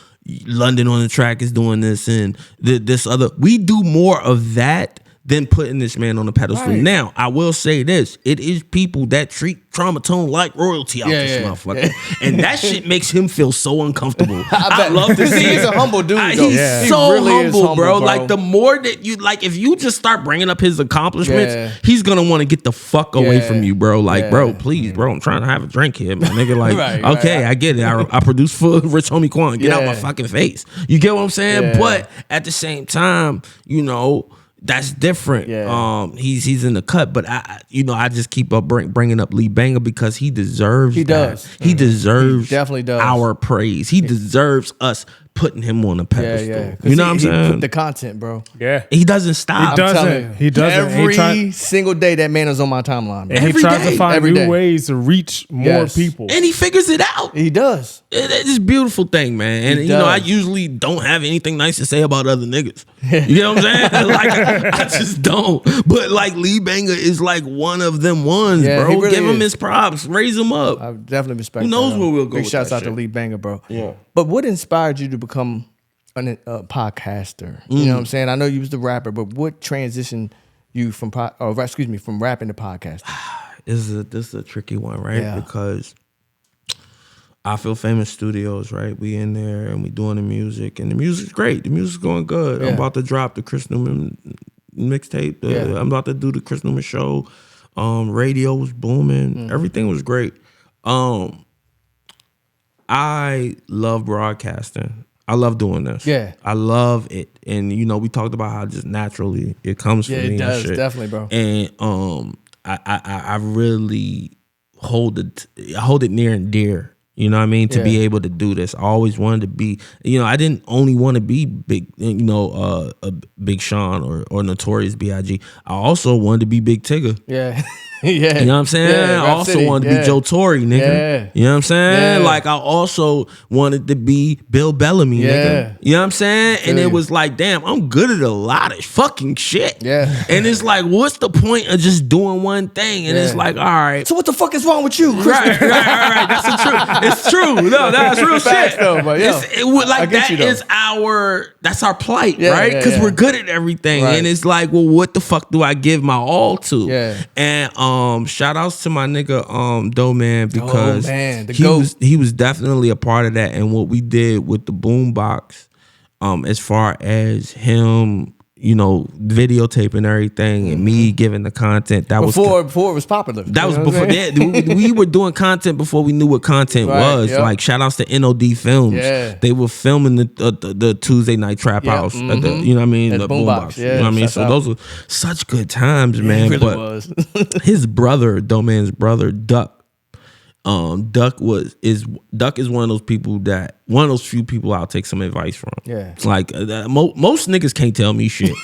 London on the Track is doing this and this other. We do more of that than putting this man on the pedestal. Right. Now, I will say this. It is people that treat Trauma Tone like royalty out this motherfucker. Yeah. And that shit makes him feel so uncomfortable. I love to see he's a humble dude, though. He's so really humble, bro. Like, the more that you, like, if you just start bringing up his accomplishments, he's going to want to get the fuck away from you, bro. Like, bro, please, bro, I'm trying to have a drink here, my nigga. Like, I get it. I produce for Rich Homie Quan. Get out my fucking face. You get what I'm saying? Yeah. But at the same time, you know, that's different. Yeah. He's in the cut, but I just keep up bringing up Lee Banger because he deserves. He does. He deserves. He definitely does. Our praise. He deserves us putting him on a pedestal. Yeah. You know what I'm saying? He put the content, bro. Yeah. He doesn't stop. He doesn't. Every single day that man is on my timeline. And he tries to find new ways to reach more people. And he figures it out. He does. It's a beautiful thing, man. And you know, I usually don't have anything nice to say about other niggas. You know what I'm saying? Like, I just don't. But like, Lee Banger is like one of them ones, bro. Really Give him his props. Raise him up. I definitely respect Who knows where we'll go. Big shouts out to Lee Banger, bro. Yeah. But what inspired you to become a podcaster? You know what I'm saying? I know you was the rapper, but what transitioned you from rapping to podcasting? This is a tricky one, right? Yeah. Because I Feel Famous Studios, right? We in there and we doing the music, and the music's great. The music's going good. Yeah. I'm about to drop the Chris Newman mixtape. I'm about to do the Chris Newman show. Radio was booming. Everything was great. I love broadcasting. I love doing this. Yeah. I love it. And, you know, we talked about how just naturally it comes from me. Yeah, it does. And shit. Definitely, bro. And I really hold it near and dear. You know what I mean? To be able to do this. I always wanted to be, you know, I didn't only want to be big, you know, a Big Sean or Notorious B.I.G. I also wanted to be Big Tigger. Yeah. Yeah. You know what I'm saying? Yeah, I also wanted to be Joe Torre, nigga. Yeah. You know what I'm saying? Yeah. Like, I also wanted to be Bill Bellamy, nigga. You know what I'm saying? And it was like, damn, I'm good at a lot of fucking shit. Yeah. And it's like, what's the point of just doing one thing? And it's like, all right. So what the fuck is wrong with you, Chris? Right. That's the truth. It's true. No, that's real shit. Though, but that's our plight, right? Because we're good at everything. Right. And it's like, well, what the fuck do I give my all to? Yeah. And shout outs to my nigga Doe Man, because he was definitely a part of that. And what we did with the boombox, as far as him, you know, videotaping everything and me giving the content, that before it was popular. That was before that. We were doing content before we knew what content was. Yep. Like, shout outs to NOD Films. Yeah. They were filming the Tuesday Night Trap House. At the, you know what I mean? At the boombox. Yeah, you know what I mean? So those were such good times, man. It really was. His brother, Doe Man's brother, Duck. Duck is one of those people one of those few people I'll take some advice from. Yeah, it's like most niggas can't tell me shit.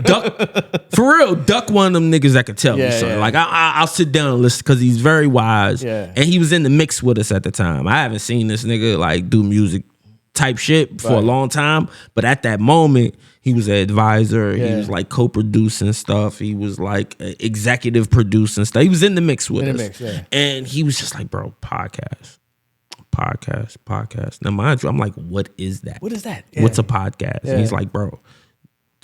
Duck, for real, Duck one of them niggas that can tell me something. Like, I'll sit down and listen because he's very wise. Yeah, and he was in the mix with us at the time. I haven't seen this nigga like do music type shit for a long time, but at that moment he was an advisor. He was like co-producing stuff. He was like executive producing stuff. He was in the mix with us. And he was just like, bro, podcast. Now, mind you, I'm like, what is that? What is that? What's a podcast? And he's like, bro,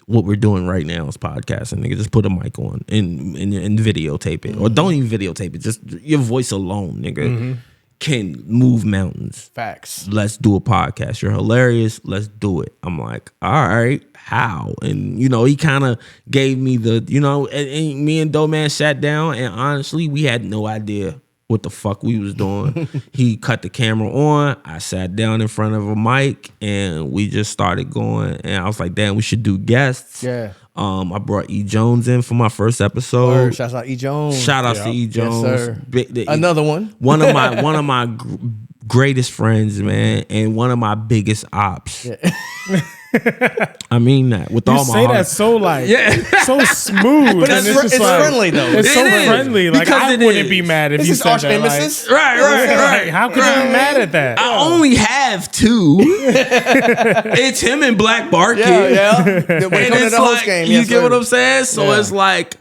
what we're doing right now is podcasting. Nigga, just put a mic on and videotape it. Or don't even videotape it. Just your voice alone, nigga. Can move mountains. Facts. Let's do a podcast. You're hilarious. Let's do it. I'm like, all right, how? And, you know, he kind of gave me the, you know, and me and Doe Man sat down, and honestly, we had no idea what the fuck we was doing. He cut the camera on. I sat down in front of a mic, and we just started going. And I was like, damn, we should do guests. Yeah. I brought E. Jones in for my first episode. Shout out E. Jones. Shout out to E. Jones. Yes, sir. Another one. One of my greatest friends, man, and one of my biggest ops. Yeah. I mean that with all my heart. You say that so like, so smooth. But it's friendly though. It's so friendly. Like, I wouldn't be mad if you said that. Like, right. How could you be mad at that? I only have two. It's him and Black Barky. Yeah. And it's like, you get what I'm saying? So it's like,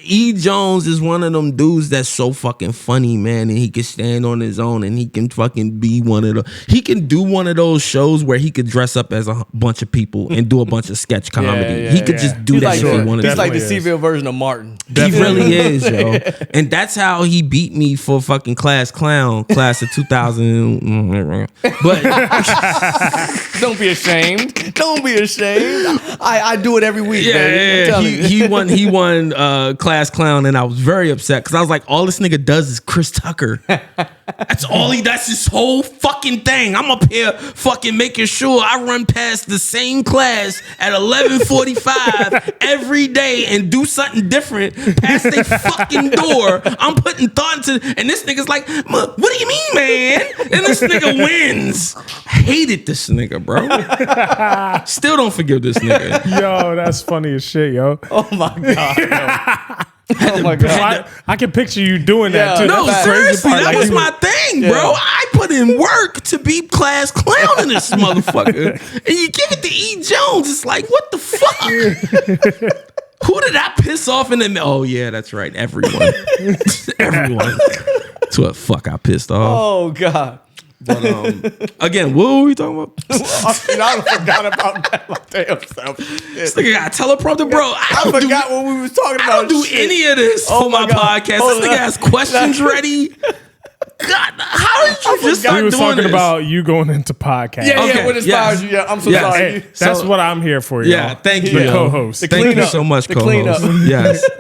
E. Jones is one of them dudes that's so fucking funny, man, and he can stand on his own, and he can fucking be one of the. He can do one of those shows where he could dress up as a bunch of people and do a bunch of sketch comedy. He could just do that shit. He's like the Seville version of Martin. He really is, yo. And that's how he beat me for fucking class of 2000. But don't be ashamed. Don't be ashamed. I do it every week. Yeah, he won class clown, and I was very upset because I was like, all this nigga does is Chris Tucker. That's his whole fucking thing. I'm up here fucking making sure I run past the same class at 11:45 every day and do something different past their fucking door. I'm putting thought into, and this nigga's like, what do you mean, man? And this nigga wins. Hated this nigga, bro. Still don't forgive this nigga. Yo, that's funny as shit, yo. Oh my God. Oh my God. I can picture you doing that too. No, seriously, that was my thing, bro. I put in work to be class clown in this motherfucker. And you give it to E. Jones, it's like, what the fuck? Who did I piss off in the... Oh, yeah, that's right. Everyone. Everyone. That's what fuck I pissed off. Oh, God. But again, what were we talking about? I forgot about that. Like, damn self. This nigga got a teleprompter, bro. I forgot what we was talking about. I don't do any of this for my podcast. This nigga has questions ready. God, how did you just start doing this? We was talking about you going into podcast. Yeah, what inspires you? Yeah, I'm so sorry. Hey, that's what I'm here for, y'all. Yeah, thank you, the co-host. Thank you so much, co-host.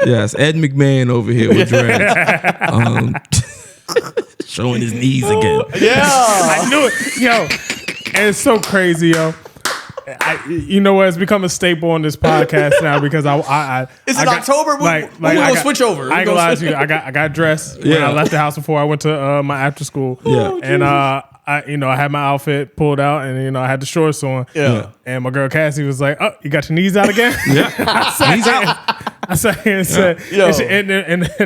Yes. Ed McMahon over here with dreads. Showing his knees again. Yeah. I knew it. Yo, and it's so crazy, yo. You know what? It's become a staple on this podcast now because Is it October? We're gonna switch over. I ain't gonna lie to you. I got dressed when I left the house before I went to my after school. Yeah. And I had my outfit pulled out and I had the shorts on. Yeah. And my girl Cassie was like, "Oh, you got your knees out again?" Yeah. Knees out. I said, and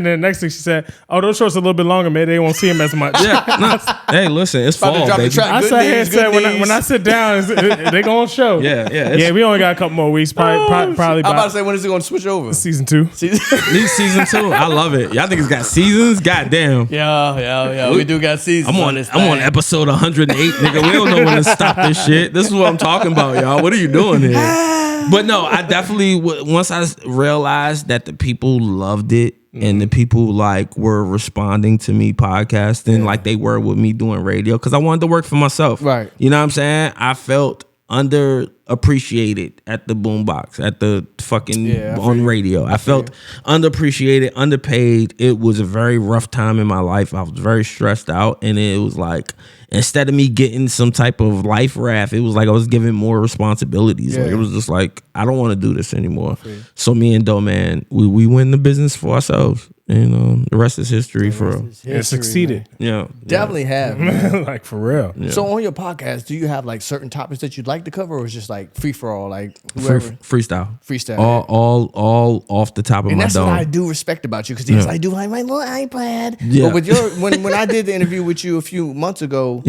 then next thing she said, "Oh, those shorts are a little bit longer, man. They won't see them as much." Yeah. No. Hey, listen, it's fall, baby. I sat here and said, when I sit down, they gonna show. Yeah. We only got a couple more weeks. Probably. I'm about to say, when is it going to switch over? Season 2. Season 2. I love it. Y'all think it's got seasons? Goddamn. Yeah. We do got seasons. I'm on episode 108, nigga. We don't know when to stop this shit. This is what I'm talking about, y'all. What are you doing here? But no, I definitely, once I realized that the people loved it and the people like were responding to me podcasting like they were with me doing radio, because I wanted to work for myself. Right. You know what I'm saying? I felt underappreciated at the boombox, at the fucking on radio. I felt underappreciated, underpaid. It was a very rough time in my life. I was very stressed out, and it was like, instead of me getting some type of life raft, it was like I was given more responsibilities. Like, it was just like, I don't want to do this anymore. So me and Doe, man, we win the business for ourselves. And the rest is history for real. It succeeded. Yeah. Definitely have. Like for real. Yeah. So on your podcast, do you have like certain topics that you'd like to cover, or is it just like free for all, like whoever? Freestyle. All off the top of my dome. And that's what I do respect about you, because I do like my little iPad. Yeah. But with your when I did the interview with you a few months ago,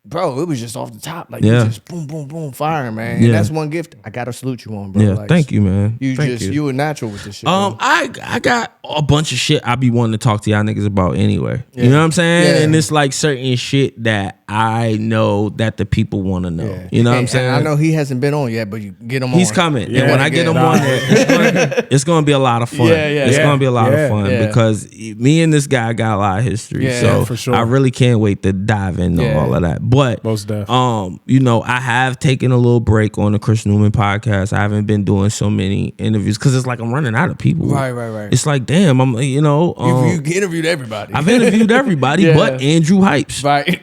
bro, it was just off the top. Like, you just boom, boom, boom, firing, man. And that's one gift I gotta salute you on, bro. Yeah, like, thank you, man. You were natural with this shit. Bro. I got a bunch of shit I be wanting to talk to y'all niggas about anyway. Yeah. You know what I'm saying? Yeah. And it's like certain shit that I know that the people want to know. Yeah. You know what I'm saying? I know he hasn't been on yet, but you get him on. He's coming. Yeah, and when I get him on there, it's gonna be a lot of fun. It's gonna be a lot of fun because me and this guy got a lot of history. So for sure. I really can't wait to dive into all of that. But most definitely. I have taken a little break on the Chris Newman podcast. I haven't been doing so many interviews because it's like I'm running out of people. Right. It's like, damn, I'm you interviewed everybody. I've interviewed everybody but Andrew Hypes. Right.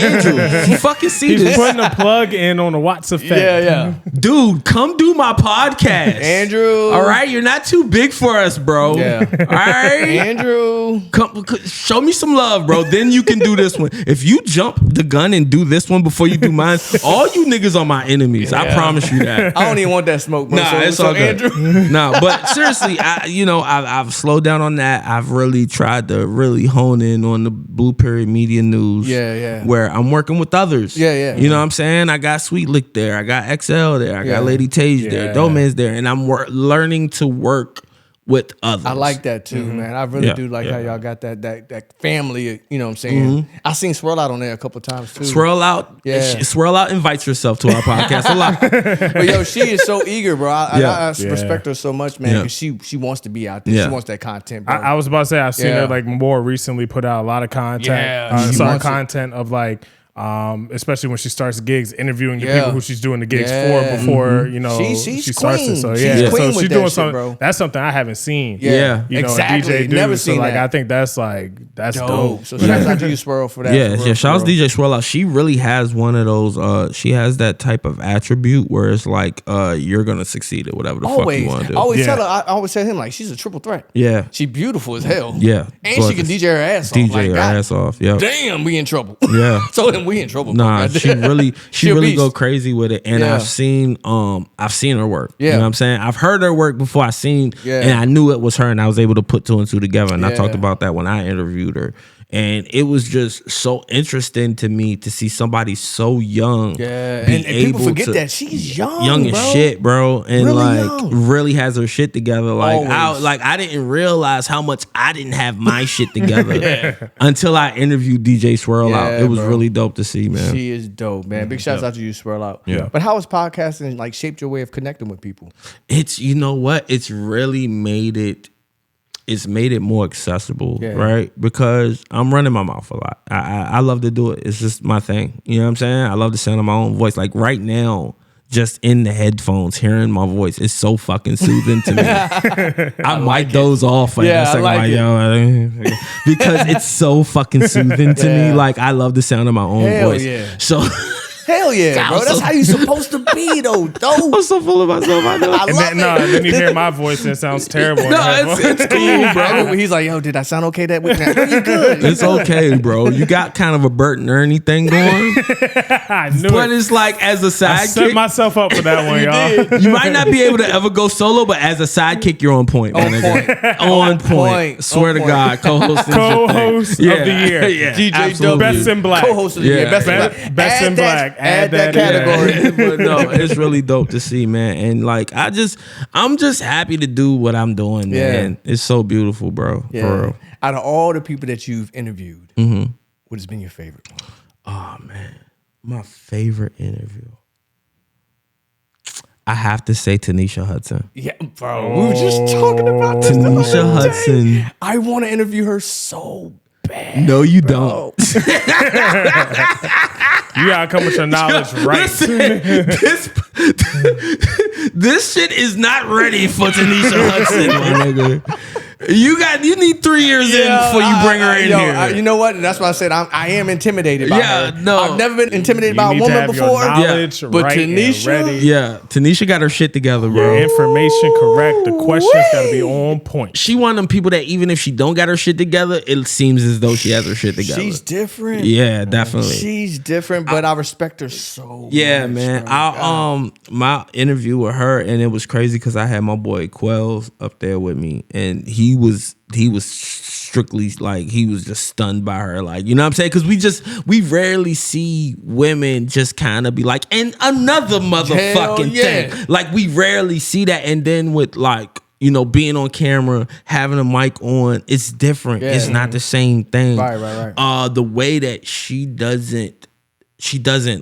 Andrew, you fucking see He's this. putting a plug in on the Wattz Effect. Yeah. Dude, come do my podcast. Andrew. All right, you're not too big for us, bro. Yeah. All right. Andrew. Come show me some love, bro. Then you can do this one. If you jump the gun and do this one before you do mine, all you niggas are my enemies. I promise you that. I don't even want that smoke, bro. Nah, it's all good. Andrew. Nah, but seriously, I've slowed down on that. I've really tried to really hone in on the Blue Period Media News. Yeah. Where I'm working with others. Yeah. You know what I'm saying? I got Sweet Lick there. I got XL there. I got Lady Tage there. Doman's there. And I'm learning to work with others. I like that too, man. I really do like how y'all got that family. You know what I'm saying? I seen Swirl Out on there a couple times too. Swirl Out, Swirl Out invites herself to our podcast a lot. But yo, she is so eager, bro. I respect her so much, man, because she wants to be out there. She wants that content, bro. I was about to say, I've seen her like more recently put out a lot of content. Content of like, especially when she starts gigs, interviewing the people who she's doing the gigs for before she starts it. So so she's doing something. Bro. That's something I haven't seen. Exactly. DJ Never seen so like that. I think that's dope. So shout out to you, Swirl, for that. Yeah, shout out to DJ Swirl Out. She really has one of those. She has that type of attribute where it's like you're gonna succeed at whatever the fuck you want to do. I always tell him like she's a triple threat. Yeah, she beautiful as hell. Yeah, and gorgeous. She can DJ her ass off. DJ her ass off. Yeah. Damn, we in trouble. Yeah. So then we in trouble. Nah, she really go crazy with it. And I've seen her work. Yeah. You know what I'm saying? I've heard her work before. I seen and I knew it was her, and I was able to put two and two together. And I talked about that when I interviewed her. And it was just so interesting to me to see somebody so young. Yeah, and people forget that she's young as shit, bro, and really really has her shit together. Like I didn't realize how much I didn't have my shit together until I interviewed DJ Swirl Out. It was really dope to see, man. She is dope, man. Big shouts out to you, Swirl Out. Yeah. But how has podcasting like shaped your way of connecting with people? It's it's really made it. It's made it more accessible, right? Because I'm running my mouth a lot. I love to do it. It's just my thing. You know what I'm saying? I love the sound of my own voice. Like right now, just in the headphones, hearing my voice is so fucking soothing to me. I mic those off for a second, because it's so fucking soothing to me. Like I love the sound of my own voice. Yeah. So. Hell yeah, bro. That's how you supposed to be, though. I'm so full of myself. I know. Then you hear my voice and it sounds terrible. It's cool, bro. He's like, yo, did I sound okay that week? You good. It's okay, bro. You got kind of a Bert and Ernie thing going. I knew but it's like as a sidekick. I set myself up for that one, y'all. You might not be able to ever go solo, but as a sidekick, you're on point. On point. Swear to God. Co-host of the year. Yeah. DJ Best in Black. Co-host of the year. Best in Black. Add that category. But no, it's really dope to see, man. And like I'm just happy to do what I'm doing, man. It's so beautiful, bro. Yeah. For real. Out of all the people that you've interviewed, what has been your favorite one? Oh man. My favorite interview. I have to say Tanisha Hudson. Yeah, bro. We were just talking about this. Tanisha Hudson. I want to interview her so bad. No, you don't. You gotta come with your knowledge right. Listen, this shit is not ready for Tanisha Hudson, my nigga. You need 3 years in before you bring her in here. You know what? And that's why I said I am intimidated by her. No. I've never been intimidated by a woman before. But Tanisha, Tanisha got her shit together, bro. Your information correct. The questions gotta be on point. She one of them people that even if she don't got her shit together, it seems as though she has her shit together. She's different. Yeah, definitely. She's different, but I respect her so much. Yeah, man. My interview with her, and it was crazy because I had my boy Quells up there with me, and he was strictly like he was just stunned by her, like, you know what I'm saying? Because we rarely see women just kind of be like, and another motherfucking thing. Like we rarely see that, and then with like, you know, being on camera, having a mic on, it's different. It's not the same thing. Right. The way that she doesn't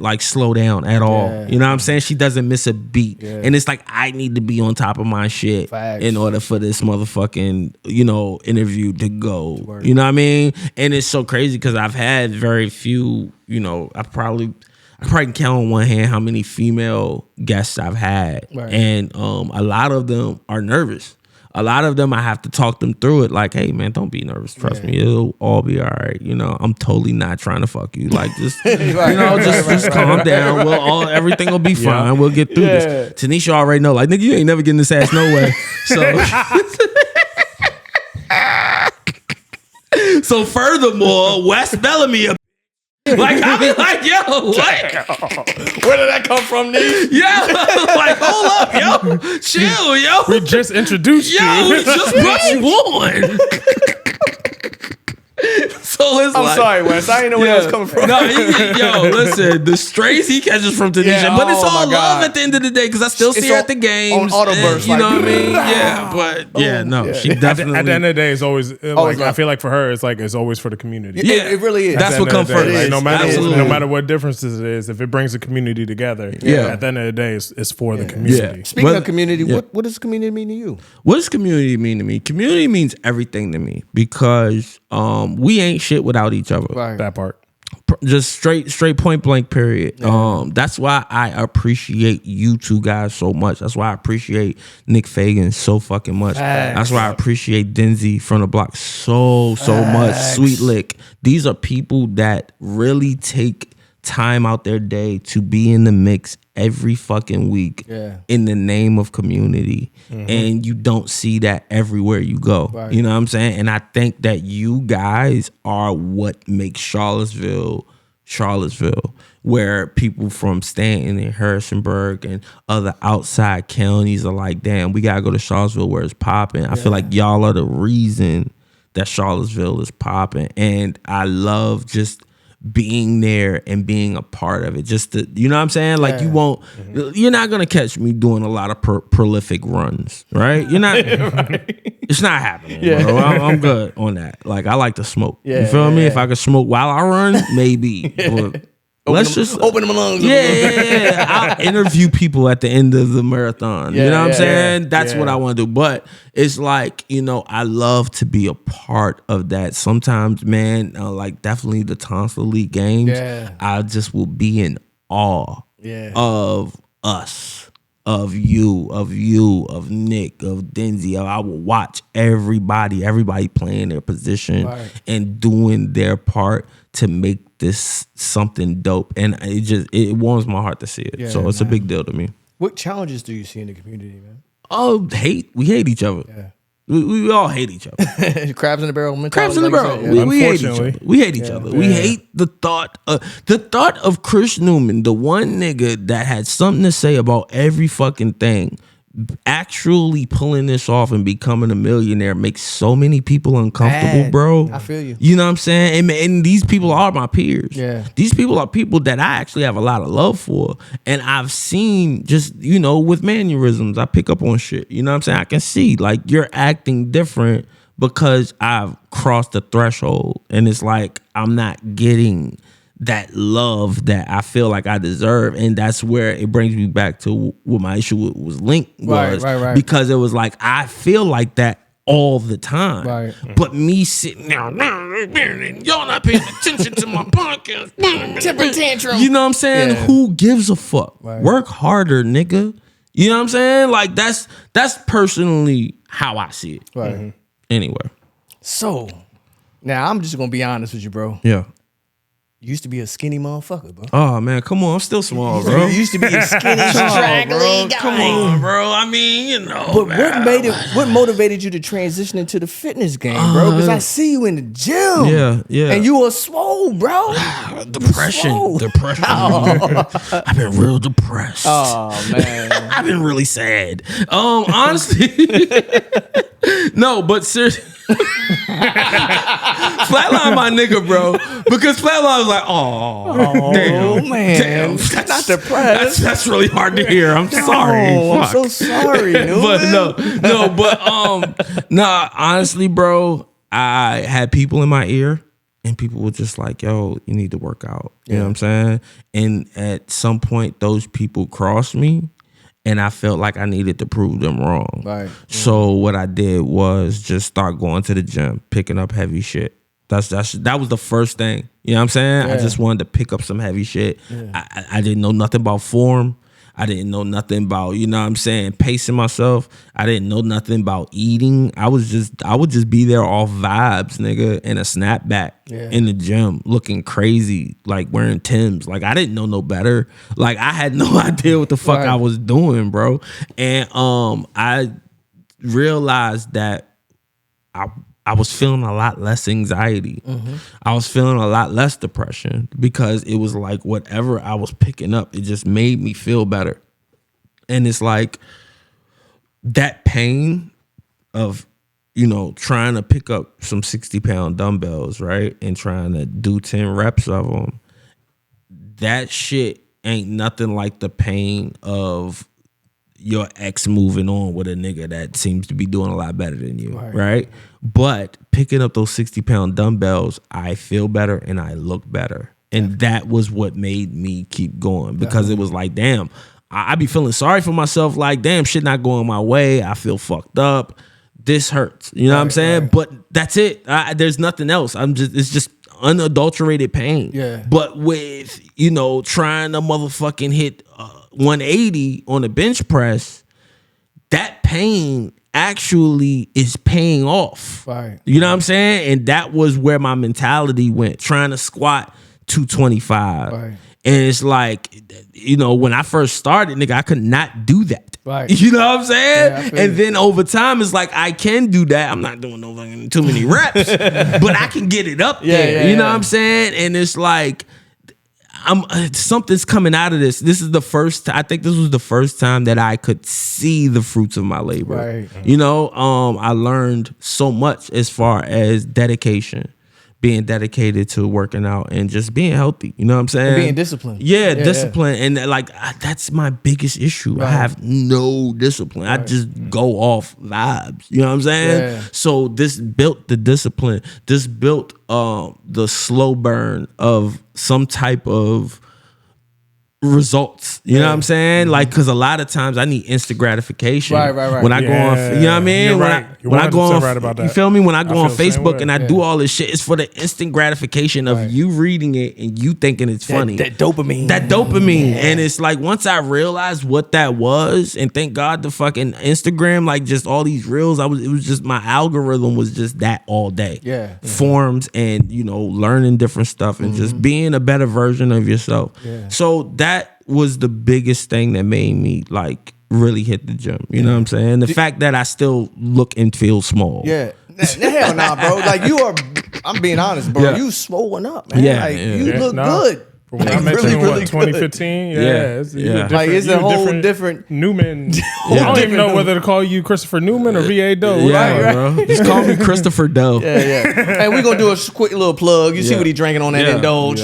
like slow down at all. You know what I'm saying? She doesn't miss a beat. And it's like, I need to be on top of my shit in order for this motherfucking, you know, interview to go. You know what I mean? And it's so crazy because I've had very few, you know, I probably can count on one hand how many female guests I've had. And a lot of them are nervous. A lot of them, I have to talk them through it. Like, hey, man, don't be nervous. Trust me, it'll all be all right. You know, I'm totally not trying to fuck you. Like, just just calm down. Everything will be fine. We'll get through this. Tanisha already know. Like, nigga, you ain't never getting this ass no way. So furthermore, Wes Bellamy. Like, I be like, yo, what? Where did that come from, nigga? Yeah, like, hold up, yo, chill, yo. We just introduced you. Yo, we just brought you on. So it's I'm sorry, Wes. I didn't know where that was coming from. No, listen, the strays he catches from Tanisha, but it's all love at the end of the day because I still see her at the games. On autoburst, you know what I mean? Yeah, but she definitely. At the end of the day, it's always I feel like for her, it's always for the community. Yeah, it really is. That's what comes first. Like, no matter what differences it is, if it brings the community together, at the end of the day, it's for the community. Speaking of community, what does community mean to you? What does community mean to me? Community means everything to me because we ain't shit without each other. Right. That part. Just straight point blank period. That's why I appreciate you two guys so much. That's why I appreciate Nick Fagan so fucking much. That's why I appreciate Denzi from the block so much. Sweet Lick. These are people that really take time out their day to be in the mix every fucking week in the name of community. And you don't see that everywhere you go. Right. You know what I'm saying? And I think that you guys are what makes Charlottesville, where people from Stanton and Harrisonburg and other outside counties are like, damn, we gotta go to Charlottesville where it's popping. I feel like y'all are the reason that Charlottesville is popping. And I love just being there and being a part of it, just to, you know what I'm saying? Like you're not gonna catch me doing a lot of prolific runs, right? You're not. It's not happening, bro. I'm good on that. Like I like to smoke. You feel me? If I could smoke while I run, maybe. But let's just open them lungs. Yeah. I'll interview people at the end of the marathon. You know what I'm saying? That's what I want to do. But it's like, I love to be a part of that. Sometimes, man, like definitely the Tonsil League games, I just will be in awe of us, of you, of Nick, of Denzi. I will watch everybody playing their position and doing their part to make this something dope, and it warms my heart to see it. So it's a big deal to me. What challenges do you see in the community, man? Oh, hate. We hate each other. Yeah. We all hate each other. Crabs in the barrel mentality. Crabs in the barrel. We hate each other. We hate each other. We hate the thought of Chris Newman, the one nigga that had something to say about every fucking thing, actually pulling this off and becoming a millionaire makes so many people uncomfortable, bro. I feel you. You know what I'm saying? And these people are my peers. Yeah. These people are people that I actually have a lot of love for. And I've seen just, with mannerisms, I pick up on shit. You know what I'm saying? I can see like you're acting different because I've crossed the threshold. And it's like I'm not getting that love that I feel like I deserve. And that's where it brings me back to what my issue was Link was. Right. Because it was like, I feel like that all the time. Right. But me sitting there, y'all not paying attention to my podcast. Temper tantrum. You know what I'm saying? Yeah. Who gives a fuck? Right. Work harder, nigga. You know what I'm saying? Like that's personally how I see it. Right. Anyway. So, now I'm just going to be honest with you, bro. Yeah. You used to be a skinny motherfucker, bro. Oh, man, come on. I'm still small, bro. You used to be a skinny, straggly guy. Come on, bro. I mean, But man, what motivated you to transition into the fitness game, bro? Because I see you in the gym. Yeah. And you were swole, bro. Depression. Oh. I've been real depressed. Oh, man. I've been really sad. Honestly. No, but seriously. Flatline my nigga, bro. Because Flatline was like, oh damn, man. That's not depressed. That's really hard to hear. I'm sorry. I'm so sorry, dude. But honestly, bro, I had people in my ear and people were just like, yo, you need to work out. You know what I'm saying? And at some point, those people crossed me. And I felt like I needed to prove them wrong. Right. So what I did was just start going to the gym, picking up heavy shit. That was the first thing. You know what I'm saying? Yeah. I just wanted to pick up some heavy shit. Yeah. I didn't know nothing about form. I didn't know nothing about, you know what I'm saying, pacing myself. I didn't know nothing about eating. I would just be there off vibes, nigga, in a snapback in the gym, looking crazy, like wearing Timbs. Like I didn't know no better. Like I had no idea what the fuck I was doing, bro. And I realized that I was feeling a lot less anxiety. Mm-hmm. I was feeling a lot less depression because it was like whatever I was picking up, it just made me feel better. And it's like that pain of, trying to pick up some 60-pound dumbbells, right? And trying to do 10 reps of them. That shit ain't nothing like the pain of your ex moving on with a nigga that seems to be doing a lot better than you, right? But picking up those 60-pound dumbbells, I feel better and I look better. And that was what made me keep going, because it was like, damn, I be feeling sorry for myself, like, damn, shit not going my way. I feel fucked up. This hurts. You know what I'm saying? Right. But that's it. There's nothing else. It's just unadulterated pain. Yeah. But with, trying to motherfucking hit 180 on a bench press, that pain actually is paying off. Right. You know what I'm saying? And that was where my mentality went, trying to squat 225. Right. And it's like, when I first started, nigga, I could not do that. Right. You know what I'm saying? Yeah, and then over time, it's like, I can do that. I'm not doing no fucking too many reps, but I can get it up there. You know what I'm saying? And it's like, something's coming out of this. This is the first. I think this was the first time that I could see the fruits of my labor. Right. I learned so much as far as dedication, being dedicated to working out and just being healthy. You know what I'm saying? And being disciplined. Yeah, discipline. And like, that's my biggest issue. Right. I have no discipline. I just go off vibes. You know what I'm saying? Yeah. So this built the discipline. This built the slow burn of some type of results. You know what I'm saying? Mm-hmm. Like, because a lot of times I need instant gratification. Right. When I go on, you know what I mean? You're When I go on, right about that. you feel me? When I go on Facebook and I Yeah. do all this shit, it's for the instant gratification of you reading it and you thinking it's funny. That dopamine. Yeah. And it's like, once I realized what that was, and thank God the fucking Instagram, like just all these reels, it was just, my algorithm was just that all day. Yeah. Forms and, learning different stuff and just being a better version of yourself. Yeah. So that was the biggest thing that made me like really hit the gym. You know what I'm saying? The fact that I still look and feel small. Yeah. Hell nah, bro. Like, I'm being honest, bro. Yeah. You swollen up, man. Yeah, like, yeah. you look good. From when I Like, met really, you in really good. 2015, Like, it's a whole different Newman. I don't even know whether to call you Christopher Newman or VA Doe. Yeah, bro. Just call me Christopher Doe. Yeah. Hey, we're gonna do a quick little plug. You see what he drinking on that Indulge.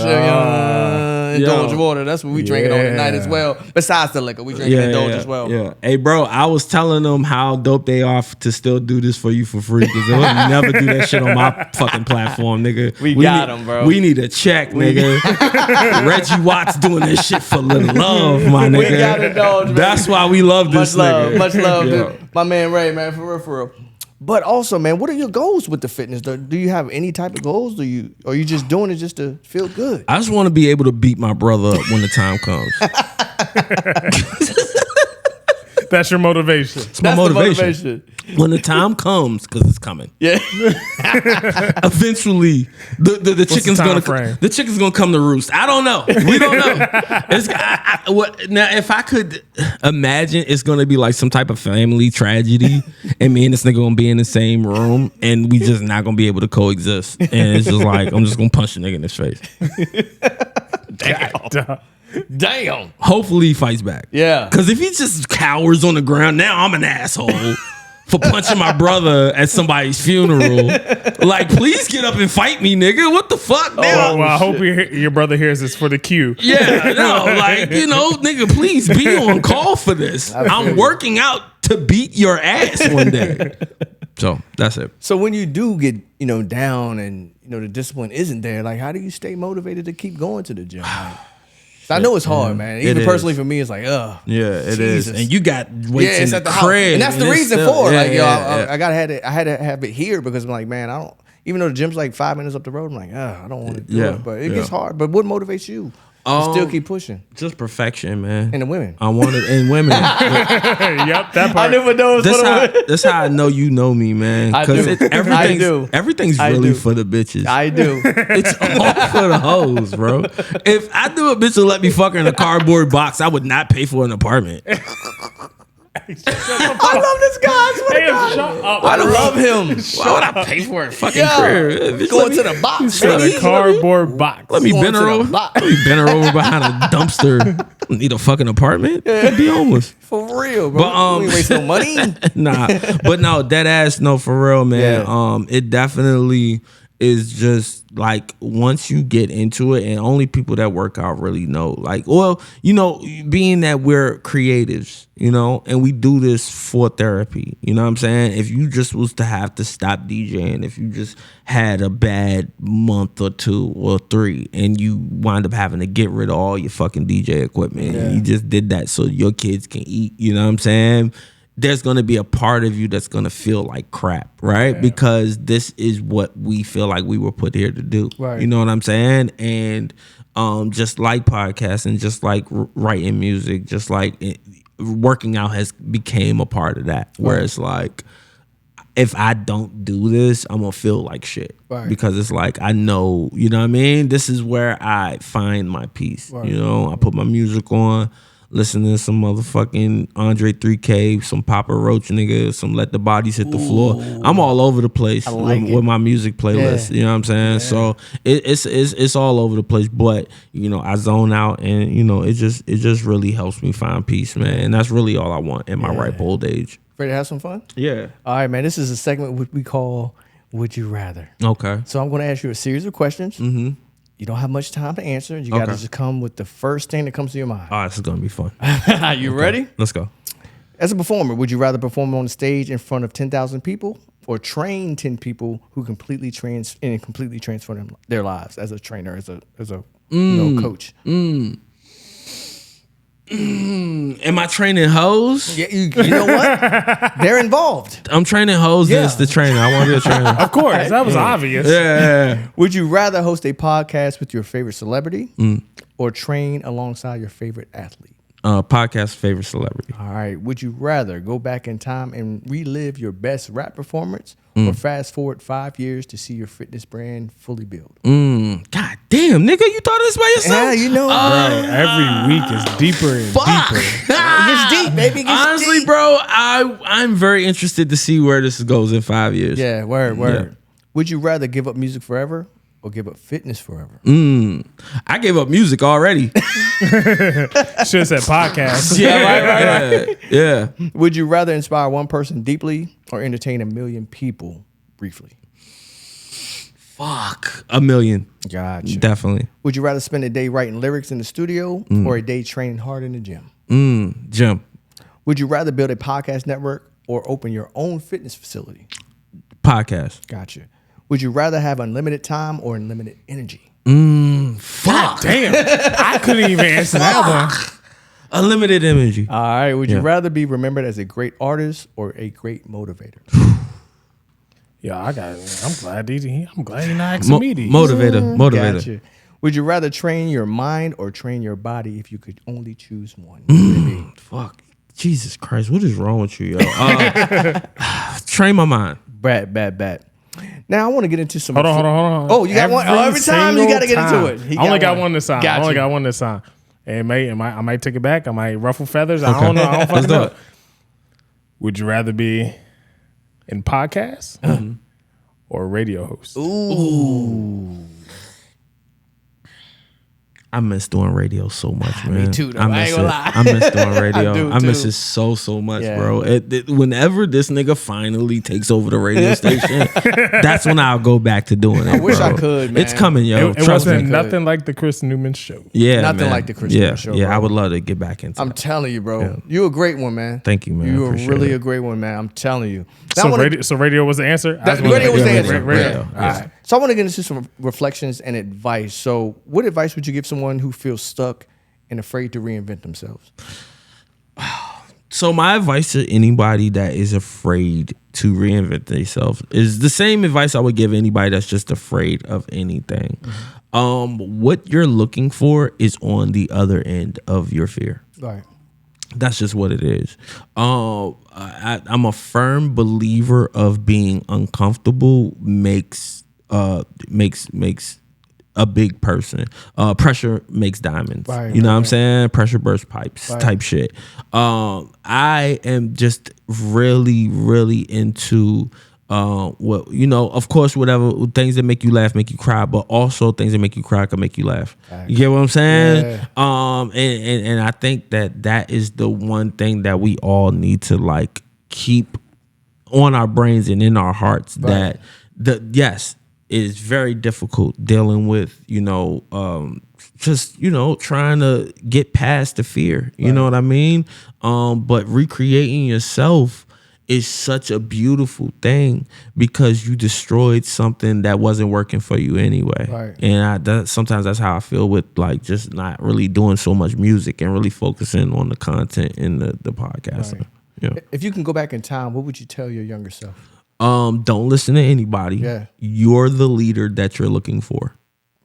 Indulge water. That's what we drinking on tonight as well. Besides the liquor, we drinking Indulge as well. Yeah. Hey, bro, I was telling them how dope they are to still do this for you for free, because they'll never do that shit on my fucking platform, nigga. We got them, bro. We need a check, nigga. Reggie Wattz doing this shit for little love, my nigga. We got Indulge, man. That's why we love this nigga. Much love, Yeah. my man Ray, man, for real. But also, man, what are your goals with the fitness? Do you have any type of goals? Are you just doing it just to feel good? I just want to be able to beat my brother up when the time comes. That's your motivation. It's my motivation. When the time comes, because it's coming. Yeah. Eventually, the chicken's gonna come to roost. I don't know. We don't know. Now, if I could imagine, it's gonna be like some type of family tragedy, and me and this nigga gonna be in the same room, and we just not gonna be able to coexist. And it's just like, I'm just gonna punch the nigga in his face. Damn. Hopefully he fights back. Yeah. Because if he just cowers on the ground, now I'm an asshole for punching my brother at somebody's funeral. Like, please get up and fight me, nigga. What the fuck? Well, I hope your brother hears this for the cue. Yeah, no, like, nigga, please be on call for this. I'm working out to beat your ass one day. So that's it. So when you do get, down and, the discipline isn't there, like, how do you stay motivated to keep going to the gym? Like, I know it's hard, man. Even personally for me, it's like, ugh. Yeah, it is. And you got weights in the crib. And that's the reason for it. Like, I had to have it here because I'm like, man, I don't. Even though the gym's like 5 minutes up the road, I'm like, I don't want to do it. But it gets hard. But what motivates you to still keep pushing? Just perfection, man. And the women. I want it in women. Yep, that part. I never know That's how I know you know me, man. Because everything's really for the bitches. I do. It's all for the hoes, bro. If I knew a bitch would let me fuck her in a cardboard box, I would not pay for an apartment. I love this guy. I love him. Why would I pay for it? Fucking career. Going to the box. A cardboard box. Let me bend her over. Let me bend her over behind a dumpster. Need a fucking apartment. Be homeless. For real, bro. But we ain't waste no money. Nah, but no, dead ass. No, for real, man. Yeah. It definitely is just like once you get into it, and only people that work out really know. Like, well, you know, being that we're creatives, you know, and we do this for therapy. You know what I'm saying? If you just was to have to stop DJing, if you just had a bad month or 2 or 3, and you wind up having to get rid of all your fucking DJ equipment, and you just did that so your kids can eat. You know what I'm saying? There's going to be a part of you that's going to feel like crap, right? Yeah. Because this is what we feel like we were put here to do. Right. You know what I'm saying? And just like podcasting, just like writing music, just like working out has became a part of that. Where it's like, if I don't do this, I'm going to feel like shit. Right. Because it's like, I know, you know what I mean? This is where I find my peace. Right. You know, I put my music on, listening to some motherfucking Andre 3K, some Papa Roach nigga, some Let the Bodies Hit the Floor. I'm all over the place with my music playlist. Yeah. You know what I'm saying? Yeah. So it's all over the place. But you know, I zone out, and you know, it just really helps me find peace, man. And that's really all I want in my ripe old age. Ready to have some fun? Yeah. All right, man. This is a segment we call Would You Rather. Okay. So I'm going to ask you a series of questions. Mm-hmm. You don't have much time to answer. You got to just come with the first thing that comes to your mind. Oh, this is going to be fun. You ready? Let's go. As a performer, would you rather perform on the stage in front of 10,000 people or train 10 people who completely transform their lives as a trainer, as a coach? Am I training hoes? Yeah, you know what? They're involved. I'm training hoes as the trainer. I want to be a trainer. Of course, that was obvious. Yeah. Would you rather host a podcast with your favorite celebrity or train alongside your favorite athlete? Podcast favorite celebrity. All right. Would you rather go back in time and relive your best rap performance or fast forward 5 years to see your fitness brand fully build? God damn, nigga, you thought this by yourself? Yeah, you know. Bro, every week is deeper and deeper. It gets deep, baby. Honestly, deep. bro, I'm very interested to see where this goes in 5 years. Yeah, word. Yeah. Would you rather give up music forever or give up fitness forever? I gave up music already. Should have said podcast. Yeah, right. Yeah. Would you rather inspire one person deeply or entertain 1 million people briefly? Fuck. 1 million. Gotcha. Definitely. Would you rather spend a day writing lyrics in the studio or a day training hard in the gym? Gym. Would you rather build a podcast network or open your own fitness facility? Podcast. Gotcha. Would you rather have unlimited time or unlimited energy? Fuck. Damn. I couldn't even answer that one. Unlimited energy. All right. Would you rather be remembered as a great artist or a great motivator? Yeah, I'm glad you're not asking me these. Motivator. Gotcha. Would you rather train your mind or train your body if you could only choose one? Fuck. Jesus Christ. What is wrong with you, yo? Train my mind. Bad. Now I want to get into some. Hold on. Oh, you got one. Every time you got to get into it. I only got one this time. And I might take it back. I might ruffle feathers. I don't know. I don't fucking know. Would you rather be in podcasts or a radio host? Ooh. I miss doing radio so much, man. Me too, though. I ain't gonna lie. I miss doing radio. I miss it so much, bro. Whenever this nigga finally takes over the radio station, that's when I'll go back to doing it. I wish I could, man. It's coming, yo. It wasn't nothing like the Chris Newman show. Yeah, nothing like the Chris Newman show. Yeah, bro. I would love to get back into I'm telling you, bro. Yeah. You're a great one, man. Thank you, man. You are really a great one, man. I'm telling you. So radio was the answer? Radio was the answer. Radio. All right. So I want to get into some reflections and advice. So what advice would you give someone who feels stuck and afraid to reinvent themselves? So my advice to anybody that is afraid to reinvent themselves is the same advice I would give anybody that's just afraid of anything. What you're looking for is on the other end of your fear. Right. That's just what it is. I'm a firm believer of being uncomfortable makes a big person. Pressure makes diamonds. Right, you know what I'm saying? Pressure bursts pipes type shit. I am just really, really into what, you know, of course, whatever things that make you laugh make you cry, but also things that make you cry can make you laugh. Right. You get what I'm saying? Yeah. And I think that is the one thing that we all need to like keep on our brains and in our hearts. Right. That yes, it is very difficult dealing with, you know, just, you know, trying to get past the fear. You know what I mean? But recreating yourself is such a beautiful thing because you destroyed something that wasn't working for you anyway. Right. And sometimes that's how I feel with like just not really doing so much music and really focusing on the content in the podcast. Right. Yeah. If you can go back in time, what would you tell your younger self? Don't listen to anybody. Yeah. You're the leader that you're looking for.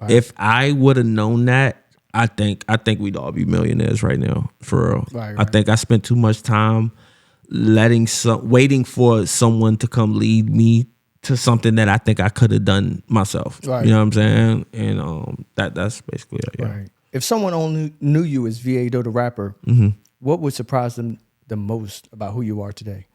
Right. If I would have known that, I think we'd all be millionaires right now, for real. Right. I think I spent too much time waiting for someone to come lead me to something that I think I could have done myself. Right. You know what I'm saying? And that's basically it. Yeah. Right. If someone only knew you as Va Doe the rapper, what would surprise them the most about who you are today?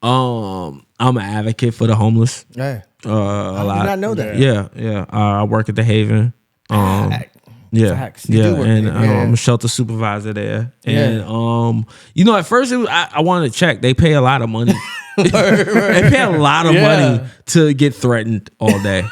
I'm an advocate for the homeless. Yeah. A lot. I did not know that. Yeah. I work at the Haven. Facts. I'm a shelter supervisor there. And you know, at first I wanted to check. They pay a lot of money. They pay a lot of money to get threatened all day.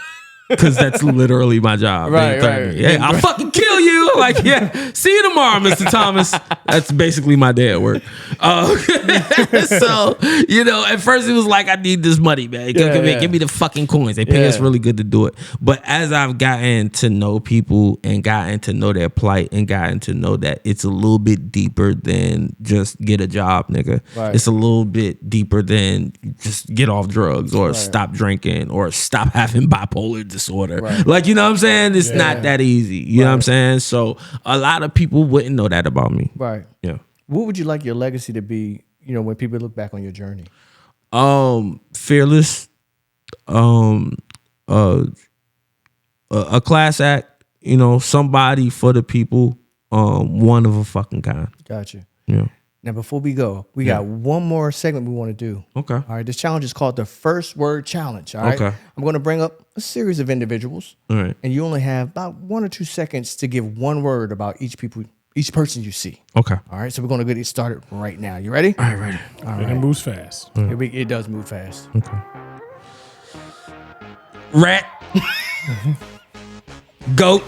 Because that's literally my job. Right. Hey, I'll fucking kill you. Like, yeah, see you tomorrow, Mr. Thomas. That's basically my day at work. So, you know, at first it was like, I need this money, man. Give me the fucking coins. They pay us really good to do it. But as I've gotten to know people and gotten to know their plight and gotten to know that it's a little bit deeper than just get a job, nigga. Right. It's a little bit deeper than just get off drugs or stop drinking or stop having bipolar disorder. Right. Like, you know what I'm saying? It's not that easy. You know what I'm saying? So a lot of people wouldn't know that about me. Right. Yeah. What would you like your legacy to be, you know, when people look back on your journey? Fearless. A class act, you know, somebody for the people, one of a fucking kind. Gotcha. Yeah. Now, before we go, we got one more segment we want to do. Okay. All right. This challenge is called the First Word Challenge. All right. Okay. I'm going to bring up a series of individuals. All right. And you only have about 1 or 2 seconds to give one word about each person you see. Okay. All right. So we're going to get started right now. You ready? All right, ready. All right. And it moves fast. It does move fast. Okay. Rat. Goat.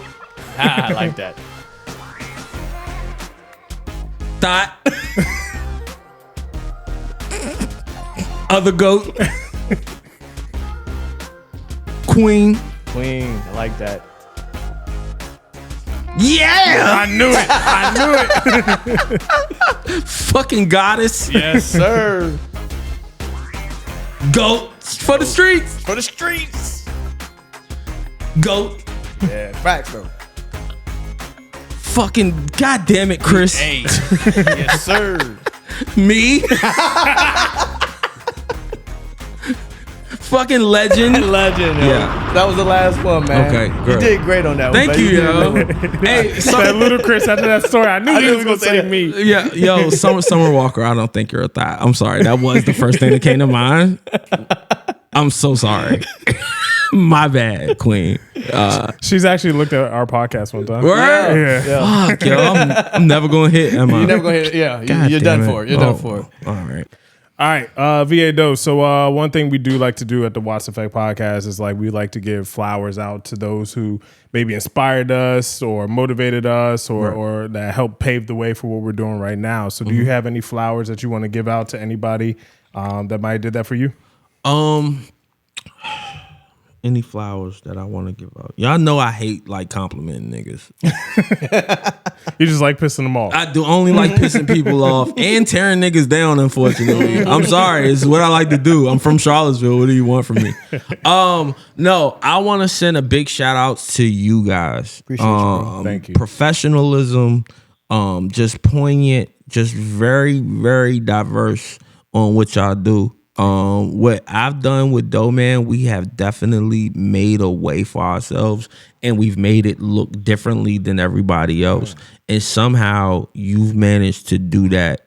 I like that. Thought. Other goat. Queen. I like that. Yeah! I knew it. Fucking goddess. Yes, sir. Goat for the streets. For the streets. Goat. Yeah, facts though. Fucking goddamn it, Chris. Hey. Yes, sir. Me. Fucking legend. Legend. Yo. Yeah. That was the last one, man. Okay, girl. You did great on that one. Thank you, yo. Hey, that Ludacris after that story, I knew he was going to say me. Yeah, yo, Summer Walker, I don't think you're a thought. I'm sorry. That was the first thing that came to mind. I'm so sorry. My bad, Queen. She's actually looked at our podcast one time. Word? Yeah. Fuck, yo, I'm never going to hit, am I? You're never going to hit. Yeah, you're done for it. You're done for it. All right. All right, Va Doe. So one thing we do like to do at the Wattz Effect Podcast is like we like to give flowers out to those who maybe inspired us or motivated us or that helped pave the way for what we're doing right now. So do you have any flowers that you want to give out to anybody that might have did that for you? Any flowers that I want to give out? Y'all know I hate like complimenting niggas. You just like pissing them off. I do only like pissing people off and tearing niggas down, unfortunately. I'm sorry. It's what I like to do. I'm from Charlottesville. What do you want from me? No, I want to send a big shout out to you guys. Appreciate you, bro. Thank you. Professionalism, just poignant, just very, very diverse on what y'all do. What I've done with Doe Man, we have definitely made a way for ourselves, and we've made it look differently than everybody else. And somehow you've managed to do that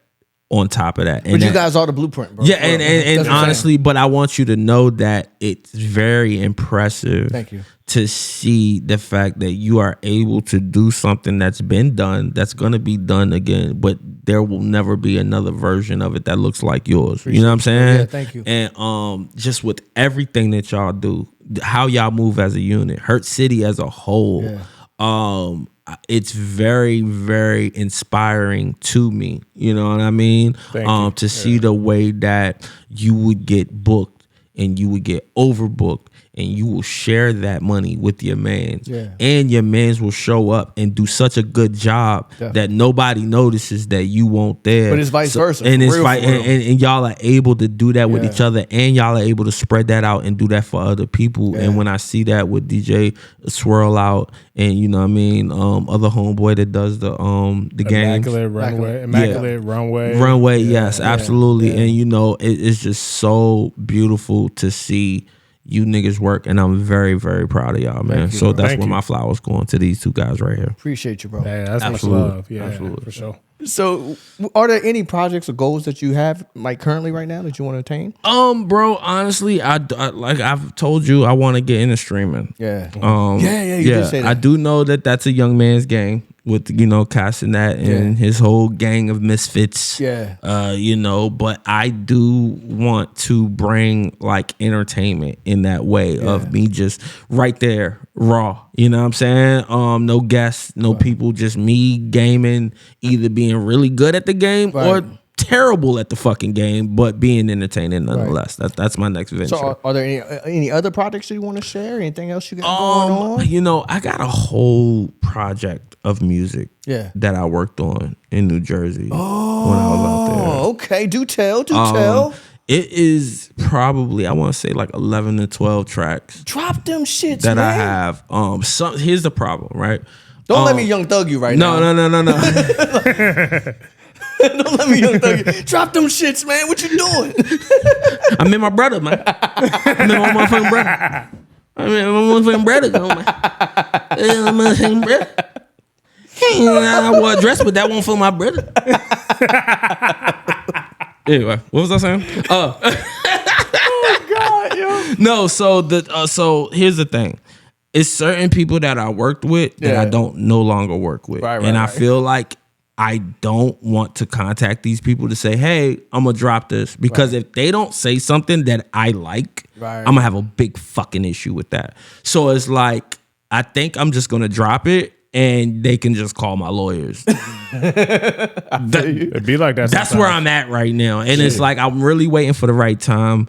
on top of that. But you guys are the blueprint, bro. Yeah, and honestly, but I want you to know that it's very impressive. Thank you. To see the fact that you are able to do something that's been done, that's going to be done again, but there will never be another version of it that looks like yours. Appreciate, you know what I'm saying? Yeah, thank you. And just with everything that y'all do, how y'all move as a unit, Hurt City as a whole, it's very, very inspiring to me. You know what I mean? To see the way that you would get booked and you would get overbooked, and you will share that money with your mans. And your mans will show up and do such a good job that nobody notices that you weren't there. But it's vice versa. And it's and y'all are able to do that with each other, and y'all are able to spread that out and do that for other people. And when I see that with DJ Swirl Out, and you know what I mean, other homeboy that does the games. Immaculate Runway. Yes, absolutely. And you know, it's just so beautiful to see you niggas work, and I'm very, very proud of y'all, man. So that's where my flowers going to these two guys right here. Appreciate you, bro. Yeah, that's much love. Yeah, absolutely, for sure. So, are there any projects or goals that you have, like currently right now, that you want to attain? Bro, honestly, I like I've told you, I want to get into streaming. You did say that. I do know that that's a young man's game, with, you know, casting that and his whole gang of misfits. You know, but I do want to bring like entertainment in that way of me just right there, raw. You know what I'm saying? No guests, no people, just me gaming, either being really good at the game or terrible at the fucking game, but being entertaining nonetheless. That's my next venture. So are there any other projects you want to share? Anything else you got going on? You know, I got a whole project of music that I worked on in New Jersey when I was out there. Okay, do tell. It is probably, I want to say, like 11 to 12 tracks. Drop them shits, that man. I have. Here's the problem, right? Don't let me Young Thug you right now. No. Don't let me Young Thug you. Drop them shits, man. What you doing? I'm in my brother, man. I'm in my motherfucking brother. I'm my motherfucking brother. I wore a dress, but that one for my brother. Anyway, what was I saying? Oh God, yo. No, so here's the thing. It's certain people that I worked with that I don't no longer work with. And I feel like I don't want to contact these people to say, hey, I'm gonna drop this. Because if they don't say something that I like, I'm gonna have a big fucking issue with that. So it's like, I think I'm just gonna drop it, and they can just call my lawyers. It'd be like that. That's where I'm at right now. And it's like, I'm really waiting for the right time.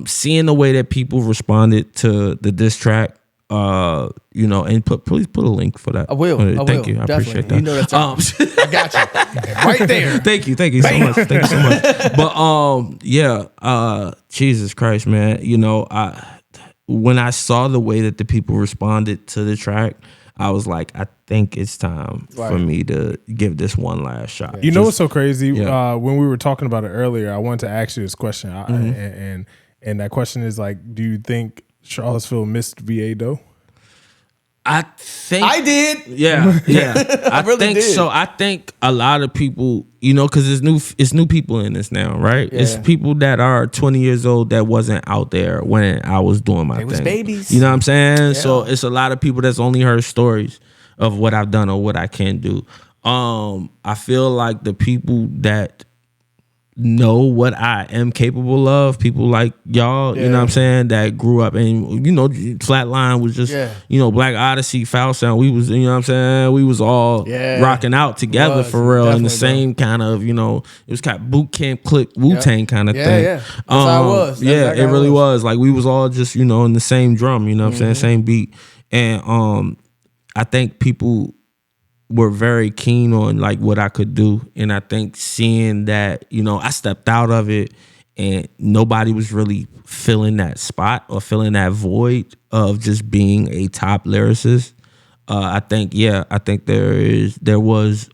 Seeing the way that people responded to the diss track, you know, and please put a link for that. I will. Thank you. I appreciate that. You know that's I got you. Right there. Thank you so much. Thank you so much. But Jesus Christ, man. You know, when I saw the way that the people responded to the track, I was like, I think it's time for me to give this one last shot. You know what's so crazy? When we were talking about it earlier, I wanted to ask you this question. And that question is like, do you think Charlottesville missed VA Doe? I think I did. Yeah. I really think did. so. I think a lot of people, you know, because it's new people in this now, right? It's people that are 20 years old that wasn't out there when I was doing my thing. They was babies. You know what I'm saying? So it's a lot of people that's only heard stories of what I've done or what I can do. I feel like the people that know what I am capable of, people like y'all, you know what I'm saying, that grew up, and you know, Flatline was just, you know, Black Odyssey, Foul Sound, we was, you know what I'm saying, we was all rocking out together for real, in the same kind of, you know, it was kind of boot camp click Wu-Tang kind of thing. That's how it was. It really was. Like, we was all just, you know, in the same drum, you know what I'm saying, same beat. And I think people were very keen on like what I could do, and I think seeing that, you know, I stepped out of it and nobody was really filling that spot or filling that void of just being a top lyricist. I think there was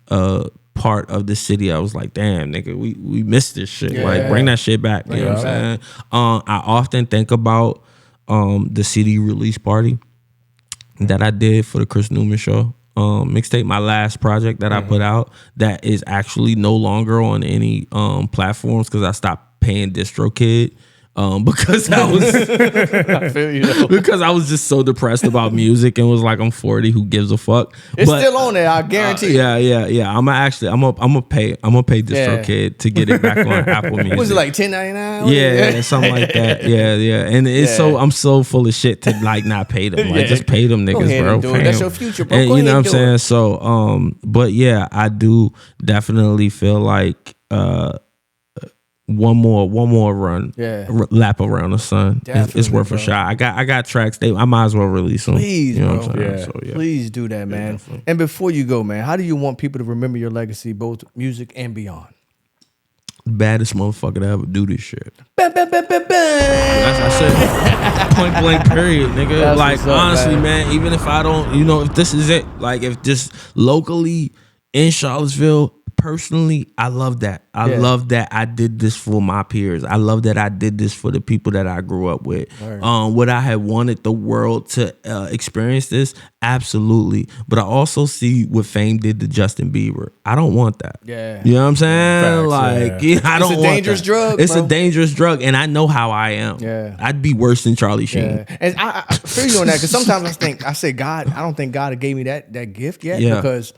part of the city, I was like, damn, nigga, we missed this shit. Like, bring that shit back. You know what I'm saying? I often think about the CD release party that I did for the Chris Newman show. Mixtape, my last project that I put out, that is actually no longer on any platforms because I stopped paying DistroKid. Because I was I feel you though. because I was just so depressed about music and was like, I'm 40, who gives a fuck? It's still on there, I guarantee. Yeah. I'm gonna pay DistroKid to get it back on Apple Music. Was it like $10.99? Yeah, something like that. Yeah. And it's I'm so full of shit to like not pay them. Like just pay them niggas, Go ahead bro. and do it. That's your future, bro. And, Go you know ahead what I'm and do saying? it. So but yeah, I do definitely feel like one more run, lap around the sun. It's worth a shot. I got tracks. I might as well release them. Please, you know what I'm bro. saying? So, Please do that, man. And before you go, man, how do you want people to remember your legacy, both music and beyond? Baddest motherfucker to ever do this shit. Bam, bam, bam, bam, bam. That's I said. Point blank, period, nigga. That's like what's up, honestly, man. Even if I don't, if this is it, like if just locally in Charlottesville. Personally, I love that. I love that I did this for my peers. I love that I did this for the people that I grew up with. Would I have wanted the world to experience this? Absolutely. But I also see what Fame did to Justin Bieber. I don't want that. Yeah. You know what I'm saying? Facts, I don't want It's a dangerous that. drug, It's bro. a dangerous drug, and I know how I am. Yeah. I'd be worse than Charlie Sheen. Yeah. And I feel you on that because sometimes I say God, I don't think God gave me that gift yet because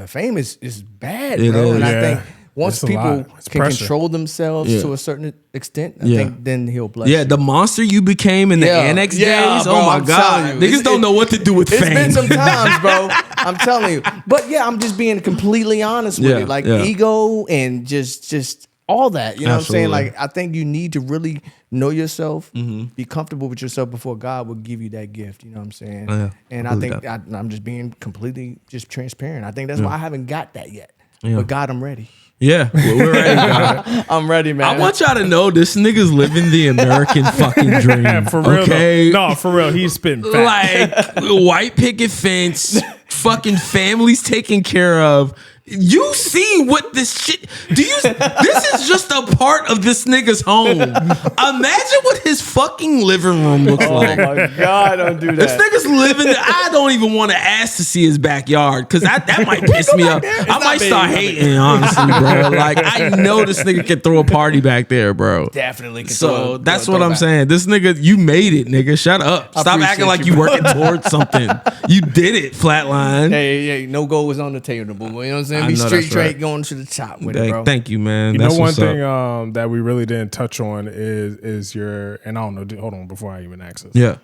fame is bad, bro. And I think once people can control themselves to a certain extent, I think then he'll bless you. The monster you became in the Annex days, bro, oh my I'm God. telling you. Niggas don't know what to do with It's fame. been some times, bro. I'm telling you. But yeah, I'm just being completely honest with it. Like ego and just all that. You know what I'm saying? Like, I think you need to really know yourself, be comfortable with yourself before God will give you that gift. You know what I'm saying? And I think I'm just being completely just transparent. I think that's why I haven't got that yet. But God, I'm ready. Yeah, we're ready, God. I'm ready, man. I want y'all to know this nigga's living the American fucking dream. For real, okay? No, for real. He's spitting facts. Like, white picket fence, fucking families taken care of. You see what this shit? This is just a part of this nigga's home. Imagine what his fucking living room looks like. Oh my God, don't do that. This nigga's living. I don't even want to ask to see his backyard because that might piss me off. I might start hating, honestly, bro. Like, I know this nigga can throw a party back there, bro. Definitely. Can So that's what I'm saying. This nigga, you made it, nigga. Shut up. Stop acting like you working towards something. You did it, Flatline. Hey, no goal was on the table, boo. You know what I'm saying? I Be know street that's trade right. going to the top with it, bro. Thank you, man. You That's know, one what's thing up. that we really didn't touch on is your, and I don't know, hold on before I even ask this. Yeah.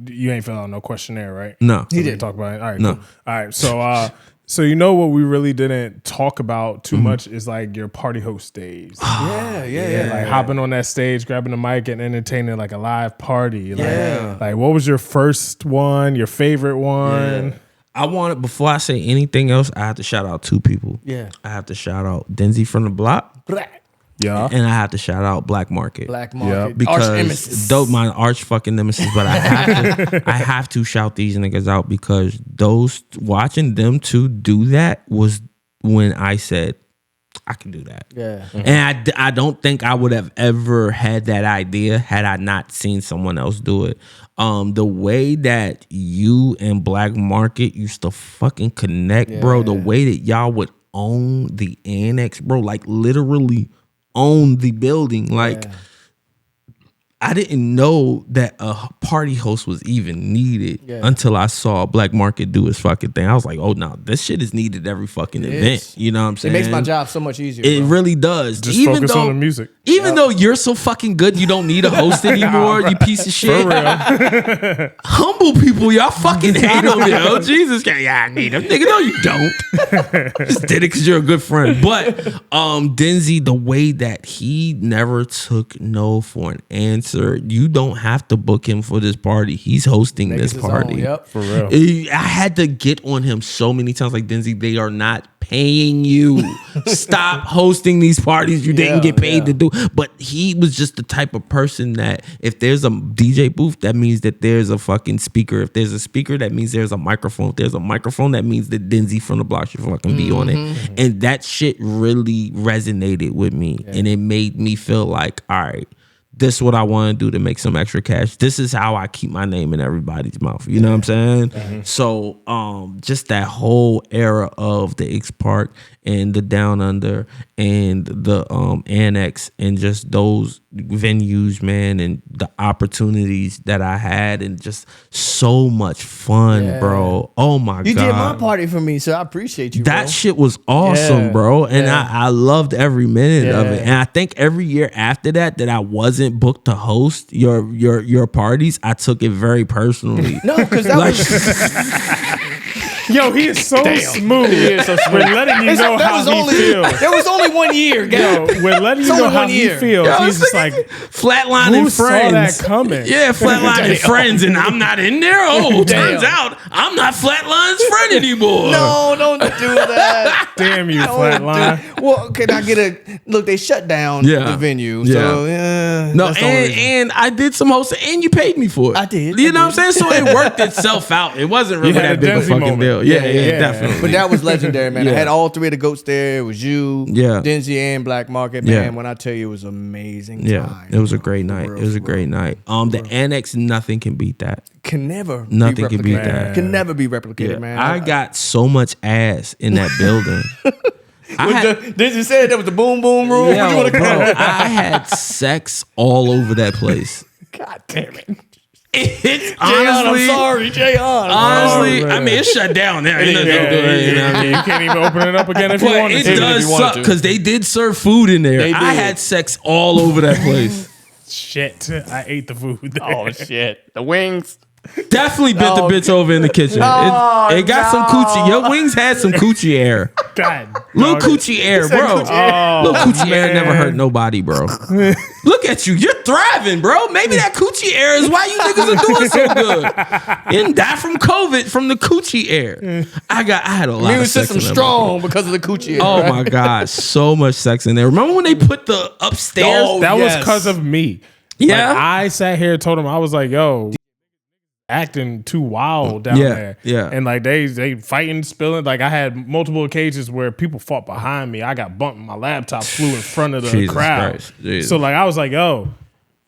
You ain't fill out no questionnaire, right? No. He didn't talk about it. All right, cool. All right, so you know what we really didn't talk about too much is like your party host days. Yeah. Like hopping on that stage, grabbing the mic and entertaining like a live party. Like what was your first one, your favorite one? I wanted, before I say anything else, I have to shout out two people. Yeah. I have to shout out Denzi from the Block. Yeah. And I have to shout out Black Market. Black Market. Because dope, my arch fucking nemesis, but I have to shout these niggas out because watching them two do that was when I said, I can do that. Yeah. And I don't think I would have ever had that idea had I not seen someone else do it. The way that you and Black Market used to fucking connect, bro, the way that y'all would own the Annex, bro, like literally own the building. Like, I didn't know that a party host was even needed until I saw Black Market do his fucking thing. I was like, oh no, this shit is needed every fucking event. You know what I'm saying? It makes my job so much easier. It really does. Just focus on the music. Even though you're so fucking good, you don't need a host anymore, you piece of shit. For real. Humble people, y'all fucking hate them, yo. Jesus, yeah, I need them. Nigga, no, you don't. Just did it because you're a good friend. But Denzi, the way that he never took no for an answer, you don't have to book him for this party. He's hosting this party. Yep. For real. I had to get on him so many times. Like, Denzi, they are not paying you. Stop hosting these parties you didn't get paid to do. But he was just the type of person that if there's a DJ booth, that means that there's a fucking speaker. If there's a speaker, that means there's a microphone. If there's a microphone, that means that Denzi from the block should fucking be on it. And that shit really resonated with me. And it made me feel like, all right, this is what I want to do to make some extra cash. This is how I keep my name in everybody's mouth. You know what I'm saying? So just that whole era of the X Park and the Down Under and the Annex and just those venues, man, and the opportunities that I had and just so much fun, bro. Oh my God. You did my party for me, so I appreciate you, That bro. shit was awesome, bro. And I loved every minute of it. And I think every year after that I wasn't booked to host your parties, I took it very personally. No, because that was... Yo, he is so smooth. He is so smooth. We're letting you know how he feels. There was only 1 year, guys. Yo, we're letting you know how he feels. Yo, he's just like, flatlining who friends. saw that coming? Yeah, flatlining friends, and I'm not in there. Oh, turns out I'm not Flatline's friend anymore. No, don't do that. Damn you, Flatline. Well, can I get a look? They shut down the venue, so no, and I did some hosting, and you paid me for it. I did. You know what I'm saying? So it worked itself out. It wasn't really that big a fucking deal. Yeah, definitely. But that was legendary, man. I had all three of the goats there. It was you, Denzi, and Black Market, man. When I tell you, it was amazing. Time, it was a great night. It was a great night. The Annex, nothing can beat that. Can never. Nothing can beat that. Can never be replicated, man. I got so much ass in that building. Denzi said that was the boom boom room. Yo, bro, I had sex all over that place. God damn it. It's honestly, I'm sorry, Jayon. Honestly, I mean, it's shut down there. You can't even open it up again if you want to. It does suck because they did serve food in there. I had sex all over that place. Shit, I ate the food there. Oh shit, the wings. Definitely bit the bitch over in the kitchen. It got some coochie. Your wings had some coochie air. God, little coochie air, bro. Little coochie air never hurt nobody, bro. Look at you. You're thriving, bro. Maybe that coochie air is why you niggas are doing so good. You didn't die from COVID from the coochie air. I had a lot Immune of sex system strong because of the coochie air. Oh my God, so much sex in there. Remember when they put the upstairs? That was because of me. Yeah, like, I sat here and told him, I was like, yo, acting too wild down there. Yeah. And like they fighting, spilling. Like I had multiple occasions where people fought behind me. I got bumped, my laptop flew in front of the crowd. So like I was like, yo,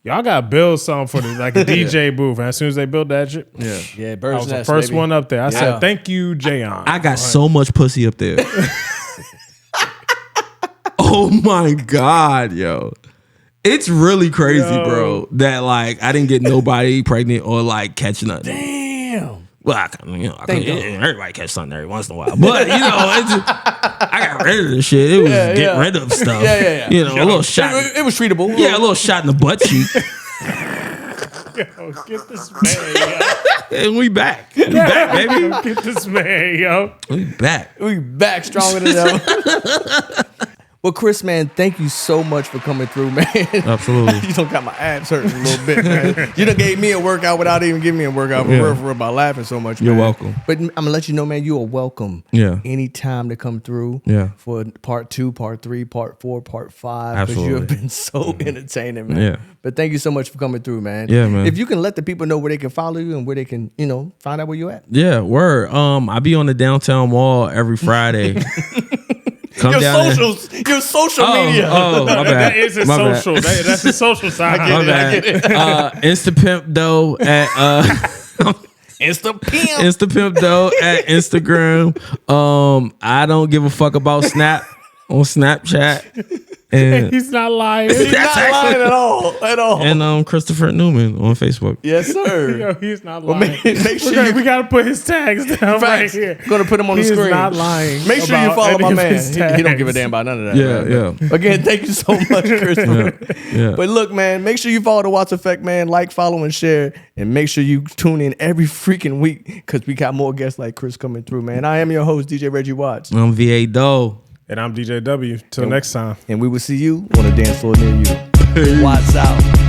y'all gotta build something for the like a DJ booth. And as soon as they built that shit, I was the first one up there. I said, thank you, Jayon. I got so much pussy up there. Oh my God, yo. It's really crazy, bro, that like I didn't get nobody pregnant or like catch nothing. Damn. Well, everybody catch something every once in a while. But, you know, I got rid of this shit. It was get rid of stuff. You know, a little shot. It was treatable. Yeah, a little shot in the butt cheek. Yo, get this man, yo. And we back. We back, baby. Get this man, yo. We back. We back stronger than ever. Well, Chris, man, thank you so much for coming through, man. Absolutely. You done got my abs hurting a little bit, man. You done gave me a workout without even giving me a workout for real by laughing so much, man. You're welcome. But I'm going to let you know, man, you are welcome. Yeah. Anytime to come through for part 2, part 3, part 4, part 5. Because you have been so entertaining, man. Yeah. But thank you so much for coming through, man. Yeah, man. If you can let the people know where they can follow you and where they can, you know, find out where you at. Yeah, word. I be on the downtown mall every Friday. Come your down socials, there. Your social media. Oh, my bad. That is his social. That's his social side. I get it. Instapimp Doe at Instapimp Doe at Instagram. I don't give a fuck about Snap on Snapchat. And he's not lying. He's not lying at all. And Christopher Newman on Facebook. Yes, sir. Yo, he's not lying. Well, make sure we gotta put his tags down right here. Gonna put him on the screen. He's not lying. Make sure you follow my man. He don't give a damn about none of that. Yeah. Again, thank you so much, Christopher. But look, man, make sure you follow the Wattz Effect, man. Like, follow, and share. And make sure you tune in every freaking week because we got more guests like Chris coming through, man. I am your host, DJ Reggie Wattz. I'm Va Doe. And I'm DJ W. Till next time. And we will see you on a dance floor near you. Wattz out.